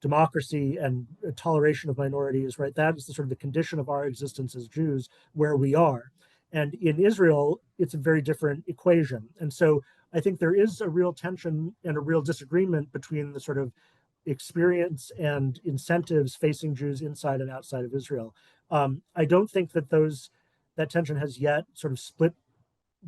democracy and toleration of minorities, right? That is the sort of the condition of our existence as Jews where we are. And in Israel, it's a very different equation. And so I think there is a real tension and a real disagreement between the sort of experience and incentives facing Jews inside and outside of Israel. I don't think that that tension has yet sort of split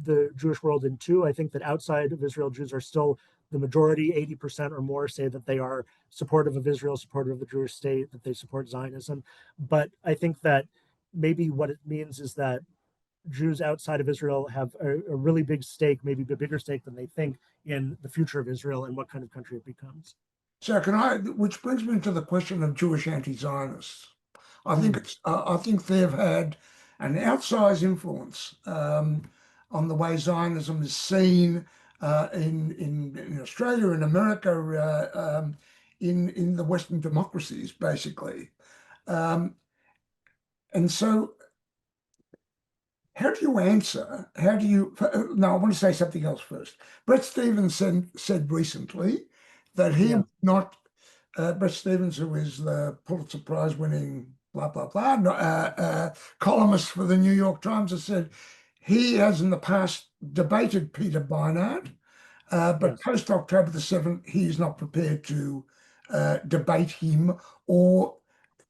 the Jewish world in two. I think that outside of Israel, Jews are still the majority, 80% or more, say that they are supportive of Israel, supportive of the Jewish state, that they support Zionism. But I think that maybe what it means is that Jews outside of Israel have a really big stake, maybe a bigger stake than they think, in the future of Israel and what kind of country it becomes. So which brings me to the question of Jewish anti-Zionists. I think they've had an outsized influence on the way Zionism is seen in Australia, in America, in the Western democracies, basically. And so, how do you answer? No, I want to say something else first. Bret Stephens said recently that he would not, Bret Stephens, who is the Pulitzer Prize winning columnist for the New York Times, has said He has in the past debated Peter Beinart, but Yes. post October the 7th, he is not prepared to debate him or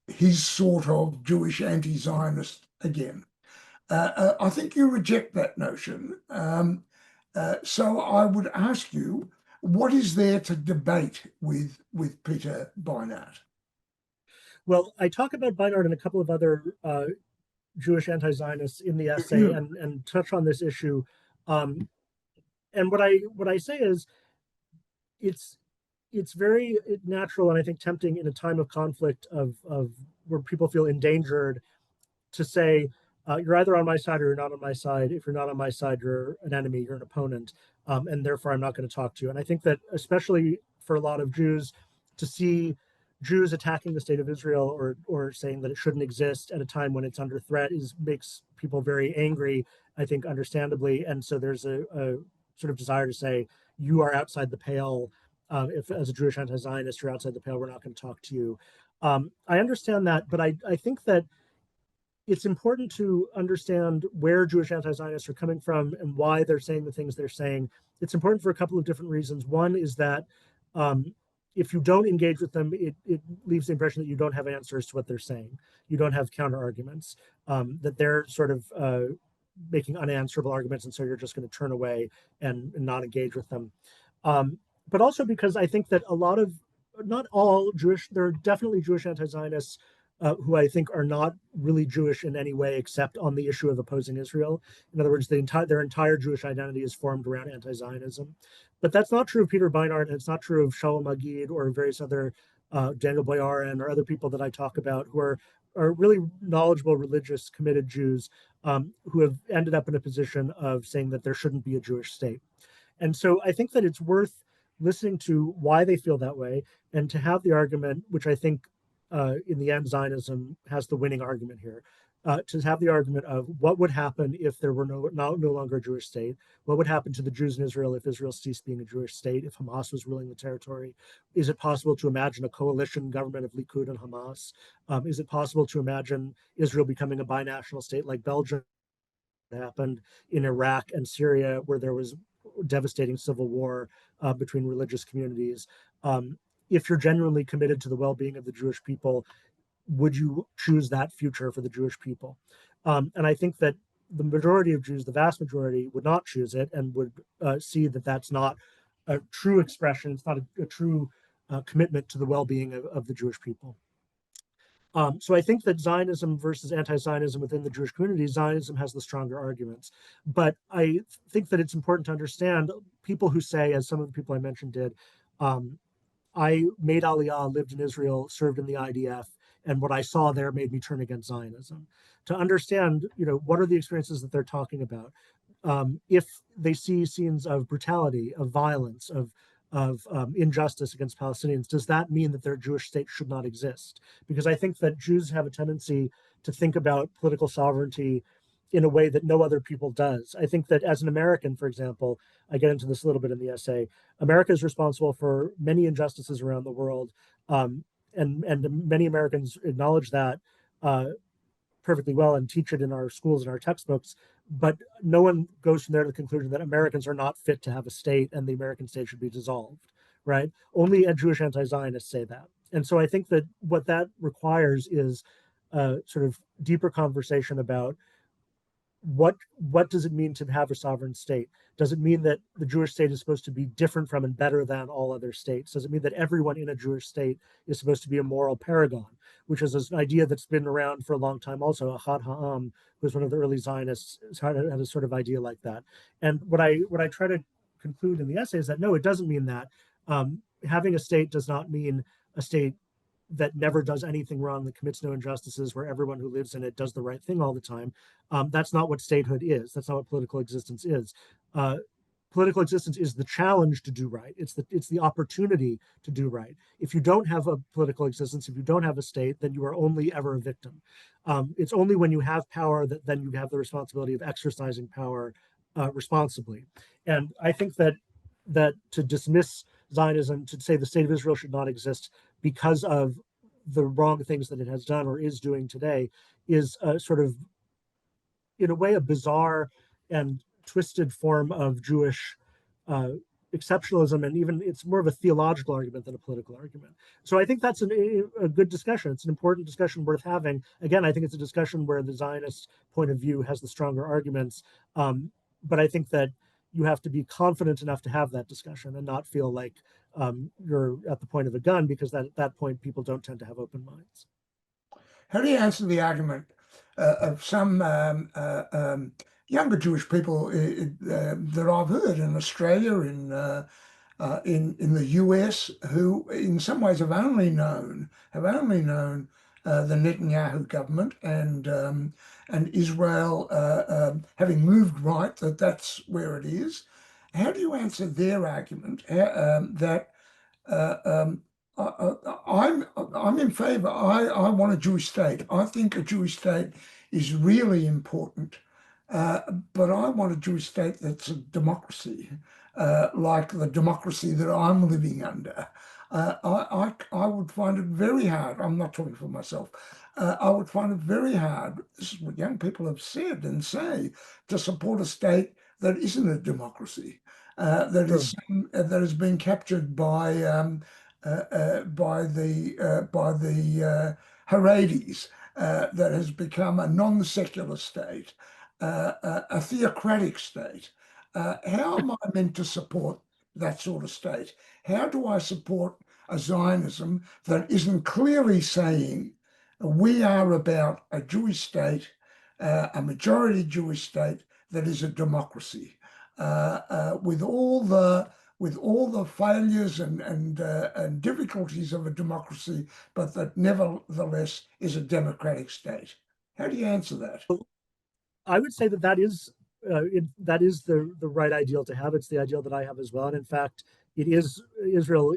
his sort of Jewish anti-Zionist again. I think you reject that notion. So I would ask you, what is there to debate with Peter Beinart? Well, I talk about Beinart and a couple of other Jewish anti-Zionists in the essay, and touch on this issue. And what I say is, it's very natural and I think tempting in a time of conflict of where people feel endangered to say, you're either on my side or you're not on my side. If you're not on my side, you're an enemy, you're an opponent, and therefore I'm not going to talk to you. And I think that especially for a lot of Jews, to see Jews attacking the state of Israel or saying that it shouldn't exist at a time when it's under threat makes people very angry, I think understandably. And so there's a sort of desire to say, you are outside the pale. If as a Jewish anti-Zionist, you're outside the pale, we're not going to talk to you. I understand that, but I think that it's important to understand where Jewish anti-Zionists are coming from and why they're saying the things they're saying. It's important for a couple of different reasons. One is that if you don't engage with them, it leaves the impression that you don't have answers to what they're saying. You don't have counter arguments, that they're sort of making unanswerable arguments, and so you're just going to turn away and not engage with them. But also because I think that a lot of, not all Jewish, there are definitely Jewish anti-Zionists who I think are not really Jewish in any way except on the issue of opposing Israel. In other words, their entire Jewish identity is formed around anti-Zionism. But that's not true of Peter Beinart, and it's not true of Shalom Agid or various other Daniel Boyarin or other people that I talk about who are really knowledgeable, religious, committed Jews who have ended up in a position of saying that there shouldn't be a Jewish state. And so I think that it's worth listening to why they feel that way and to have the argument, which I think in the end, Zionism has the winning argument here, to have the argument of what would happen if there were no longer a Jewish state, what would happen to the Jews in Israel if Israel ceased being a Jewish state, if Hamas was ruling the territory. Is it possible to imagine a coalition government of Likud and Hamas? Is it possible to imagine Israel becoming a binational state like Belgium happened in Iraq and Syria, where there was devastating civil war between religious communities? If you're genuinely committed to the well-being of the Jewish people, would you choose that future for the Jewish people? And I think that the majority of Jews, the vast majority, would not choose it and would see that that's not a true expression. It's not a true commitment to the well-being of the Jewish people. So I think that Zionism versus anti-Zionism within the Jewish community, Zionism has the stronger arguments. But I think that it's important to understand people who say, as some of the people I mentioned did, I made Aliyah, lived in Israel, served in the IDF, and what I saw there made me turn against Zionism. To understand, what are the experiences that they're talking about? If they see scenes of brutality, of violence, of injustice against Palestinians, does that mean that their Jewish state should not exist? Because I think that Jews have a tendency to think about political sovereignty in a way that no other people does. I think that as an American, for example, I get into this a little bit in the essay, America is responsible for many injustices around the world, and many Americans acknowledge that perfectly well and teach it in our schools and our textbooks, but no one goes from there to the conclusion that Americans are not fit to have a state and the American state should be dissolved, right? Only Jewish anti-Zionists say that. And so I think that what that requires is a sort of deeper conversation about what does it mean to have a sovereign state? Does it mean that the Jewish state is supposed to be different from and better than all other states? Does it mean that everyone in a Jewish state is supposed to be a moral paragon, which is an idea that's been around for a long time also? Ahad Ha'am, who was one of the early Zionists, had a sort of idea like that. And what I try to conclude in the essay is that no, it doesn't mean that. Having a state does not mean a state that never does anything wrong, that commits no injustices, where everyone who lives in it does the right thing all the time. That's not what statehood is. That's not what political existence is. Political existence is the challenge to do right. It's the opportunity to do right. If you don't have a political existence, if you don't have a state, then you are only ever a victim. It's only when you have power that then you have the responsibility of exercising power responsibly. And I think that to dismiss Zionism, to say the state of Israel should not exist because of the wrong things that it has done or is doing today, is sort of, in a way, a bizarre and twisted form of Jewish exceptionalism, and even it's more of a theological argument than a political argument. So I think that's a good discussion. It's an important discussion worth having. Again, I think it's a discussion where the Zionist point of view has the stronger arguments, but I think that you have to be confident enough to have that discussion and not feel like you're at the point of a gun, because at that point people don't tend to have open minds. How do you answer the argument of some younger Jewish people that I've heard in Australia, in the US, who in some ways have only known the Netanyahu government and Israel having moved right, that's where it is? How do you answer their argument that I'm in favor. I want a Jewish state. I think a Jewish state is really important, but I want a Jewish state that's a democracy, like the democracy that I'm living under. I would find it very hard. I'm not talking for myself. I would find it very hard. This is what young people have said and say, to support a state that isn't a democracy, that has been captured by the Haredis, that has become a non-secular state, a theocratic state. How am I meant to support that sort of state? How do I support a Zionism that isn't clearly saying we are about a Jewish state, a majority Jewish state that is a democracy, with all the failures and difficulties of a democracy, but that nevertheless is a democratic state? How do you answer that? I would say that is the right ideal to have. It's the ideal that I have as well. And in fact, it is Israel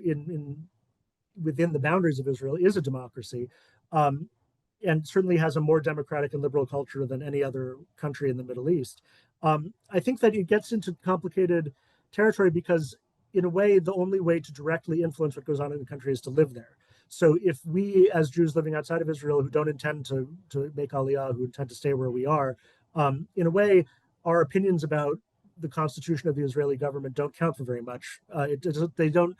within the boundaries of Israel is a democracy, and certainly has a more democratic and liberal culture than any other country in the Middle East. I think that it gets into complicated territory because, in a way, the only way to directly influence what goes on in the country is to live there. So if we, as Jews living outside of Israel who don't intend to make Aliyah, who intend to stay where we are, in a way, our opinions about the constitution of the Israeli government don't count for very much. They don't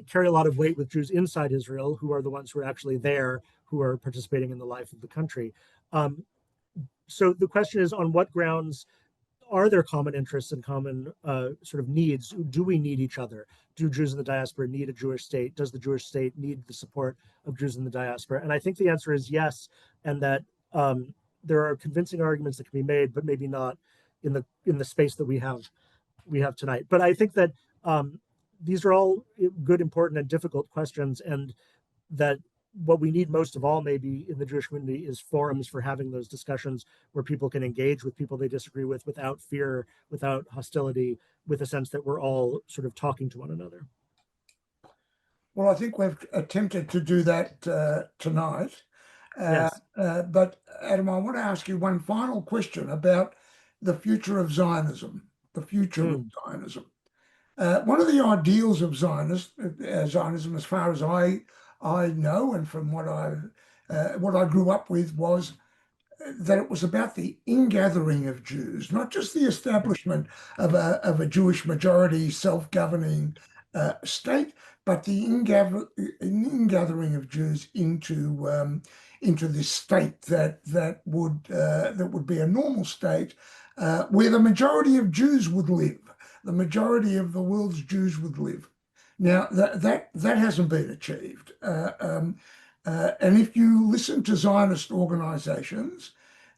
carry a lot of weight with Jews inside Israel, who are the ones who are actually there, who are participating in the life of the country. So the question is, on what grounds are there common interests and common sort of needs? Do we need each other? Do Jews in the diaspora need a Jewish state? Does the Jewish state need the support of Jews in the diaspora? And I think the answer is yes, and that there are convincing arguments that can be made, but maybe not in the space that we have tonight. But I think that these are all good, important, and difficult questions, and that what we need most of all, maybe in the Jewish community, is forums for having those discussions where people can engage with people they disagree with without fear, without hostility, with a sense that we're all sort of talking to one another. Well, I think we've attempted to do that tonight. Yes. But Adam, I want to ask you one final question about the future of Zionism, the future of Zionism. One of the ideals of Zionism, as far as I know, and from what I grew up with, was that it was about the ingathering of Jews, not just the establishment of a Jewish majority self-governing state, but the ingathering of Jews into this state that would be a normal state where the majority of Jews would live. The majority of the world's Jews would live. Now, that hasn't been achieved. And if you listen to Zionist organizations,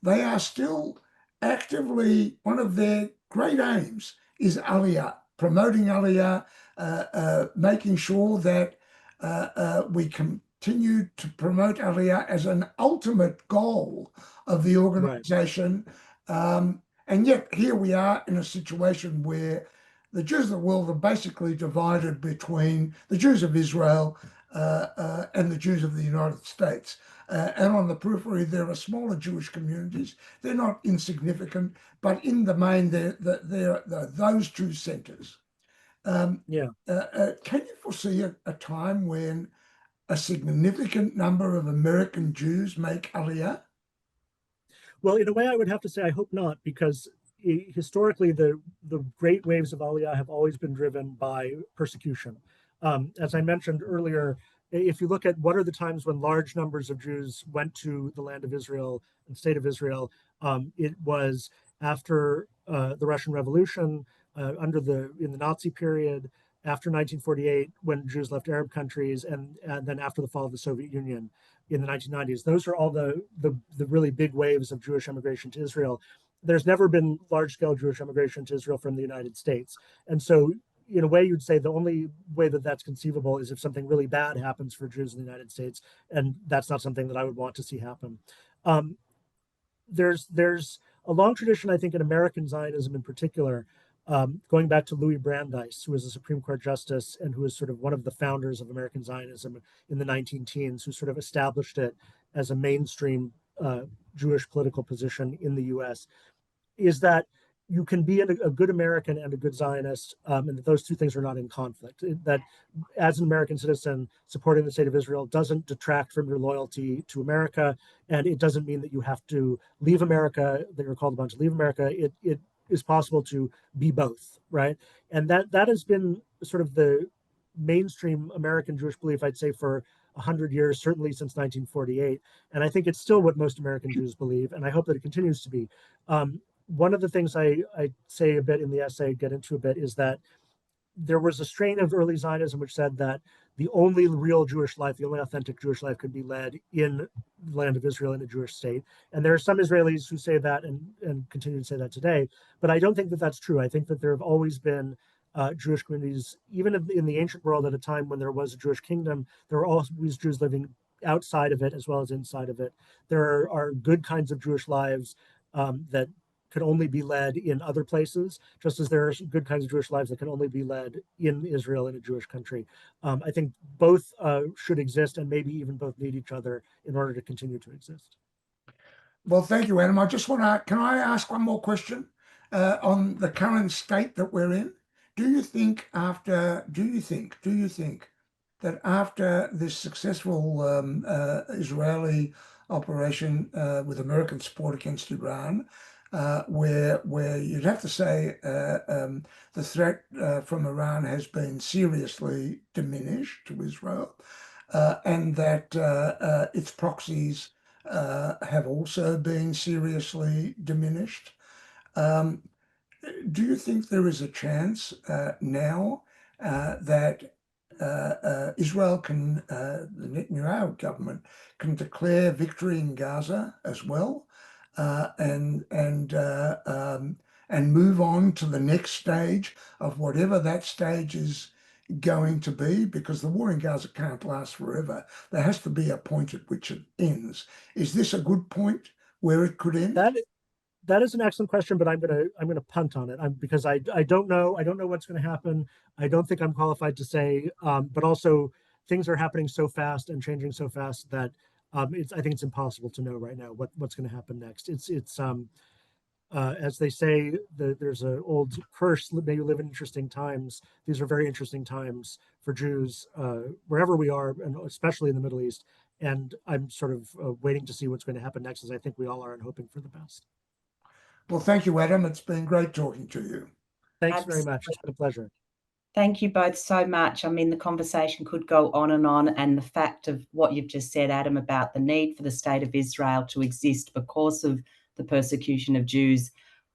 they are still actively, one of their great aims is Aliyah, promoting Aliyah, making sure that we continue to promote Aliyah as an ultimate goal of the organization. Right. And yet here we are in a situation where the Jews of the world are basically divided between the Jews of Israel and the Jews of the United States. And on the periphery, there are smaller Jewish communities. They're not insignificant, but in the main, they're those two centers. Can you foresee a time when a significant number of American Jews make Aliyah? Well, in a way, I would have to say I hope not, because historically, the great waves of Aliyah have always been driven by persecution. As I mentioned earlier, if you look at what are the times when large numbers of Jews went to the land of Israel and state of Israel, it was after the Russian Revolution, in the Nazi period, after 1948, when Jews left Arab countries, and then after the fall of the Soviet Union in the 1990s. Those are all the really big waves of Jewish immigration to Israel. There's never been large-scale Jewish immigration to Israel from the United States. And so in a way, you'd say the only way that that's conceivable is if something really bad happens for Jews in the United States, and that's not something that I would want to see happen. There's a long tradition, I think, in American Zionism in particular, going back to Louis Brandeis, who was a Supreme Court justice and who was sort of one of the founders of American Zionism in the 19-teens, who sort of established it as a mainstream Jewish political position in the US, is that you can be a good American and a good Zionist, and that those two things are not in conflict. That as an American citizen, supporting the state of Israel doesn't detract from your loyalty to America, and it doesn't mean that you have to leave America, that you're called upon to leave America. It is possible to be both, right? And that has been sort of the mainstream American Jewish belief, I'd say, for 100 years, certainly since 1948. And I think it's still what most American Jews believe, and I hope that it continues to be. One of the things I say a bit in the essay, get into a bit, is that there was a strain of early Zionism which said that the only real Jewish life, the only authentic Jewish life, could be led in the land of Israel in a Jewish state. And there are some Israelis who say that and continue to say that today. But I don't think that that's true. I think that there have always been Jewish communities, even in the ancient world, at a time when there was a Jewish kingdom, there were always Jews living outside of it as well as inside of it. There are good kinds of Jewish lives that could only be led in other places, just as there are good kinds of Jewish lives that can only be led in Israel, in a Jewish country. I think both should exist, and maybe even both need each other in order to continue to exist. Well, thank you, Adam. I just want to, can I ask one more question on the current state that we're in? Do you think that after this successful Israeli operation with American support against Iran, where you'd have to say the threat from Iran has been seriously diminished to Israel, and that its proxies have also been seriously diminished. Do you think there is a chance now that Israel can, the Netanyahu government, can declare victory in Gaza as well, and move on to the next stage of whatever that stage is going to be? Because the war in Gaza can't last forever. There has to be a point at which it ends. Is this a good point where it could end? That is an excellent question, but I'm gonna punt on it because I don't know what's going to happen. I don't think I'm qualified to say, but also things are happening so fast and changing so fast that I think it's impossible to know right now what's going to happen next. It's as they say, there's an old curse: may you live in interesting times. These are very interesting times for Jews wherever we are, and especially in the Middle East. And I'm sort of waiting to see what's going to happen next, as I think we all are, and hoping for the best. Well, thank you, Adam. It's been great talking to you. Thanks very much. It's been a pleasure. Thank you both so much. I mean, the conversation could go on, and the fact of what you've just said, Adam, about the need for the state of Israel to exist because of the persecution of Jews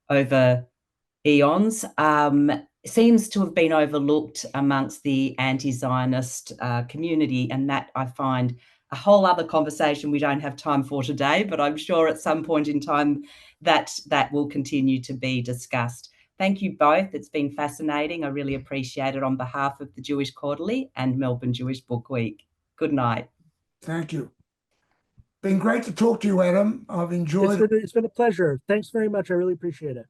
over eons seems to have been overlooked amongst the anti-Zionist community, and that I find a whole other conversation we don't have time for today, but I'm sure at some point in time that will continue to be discussed. Thank you both. It's been fascinating. I really appreciate it on behalf of the Jewish Quarterly and Melbourne Jewish Book Week. Good night. Thank you. Been great to talk to you, Adam. I've enjoyed it. It's been a pleasure. Thanks very much. I really appreciate it.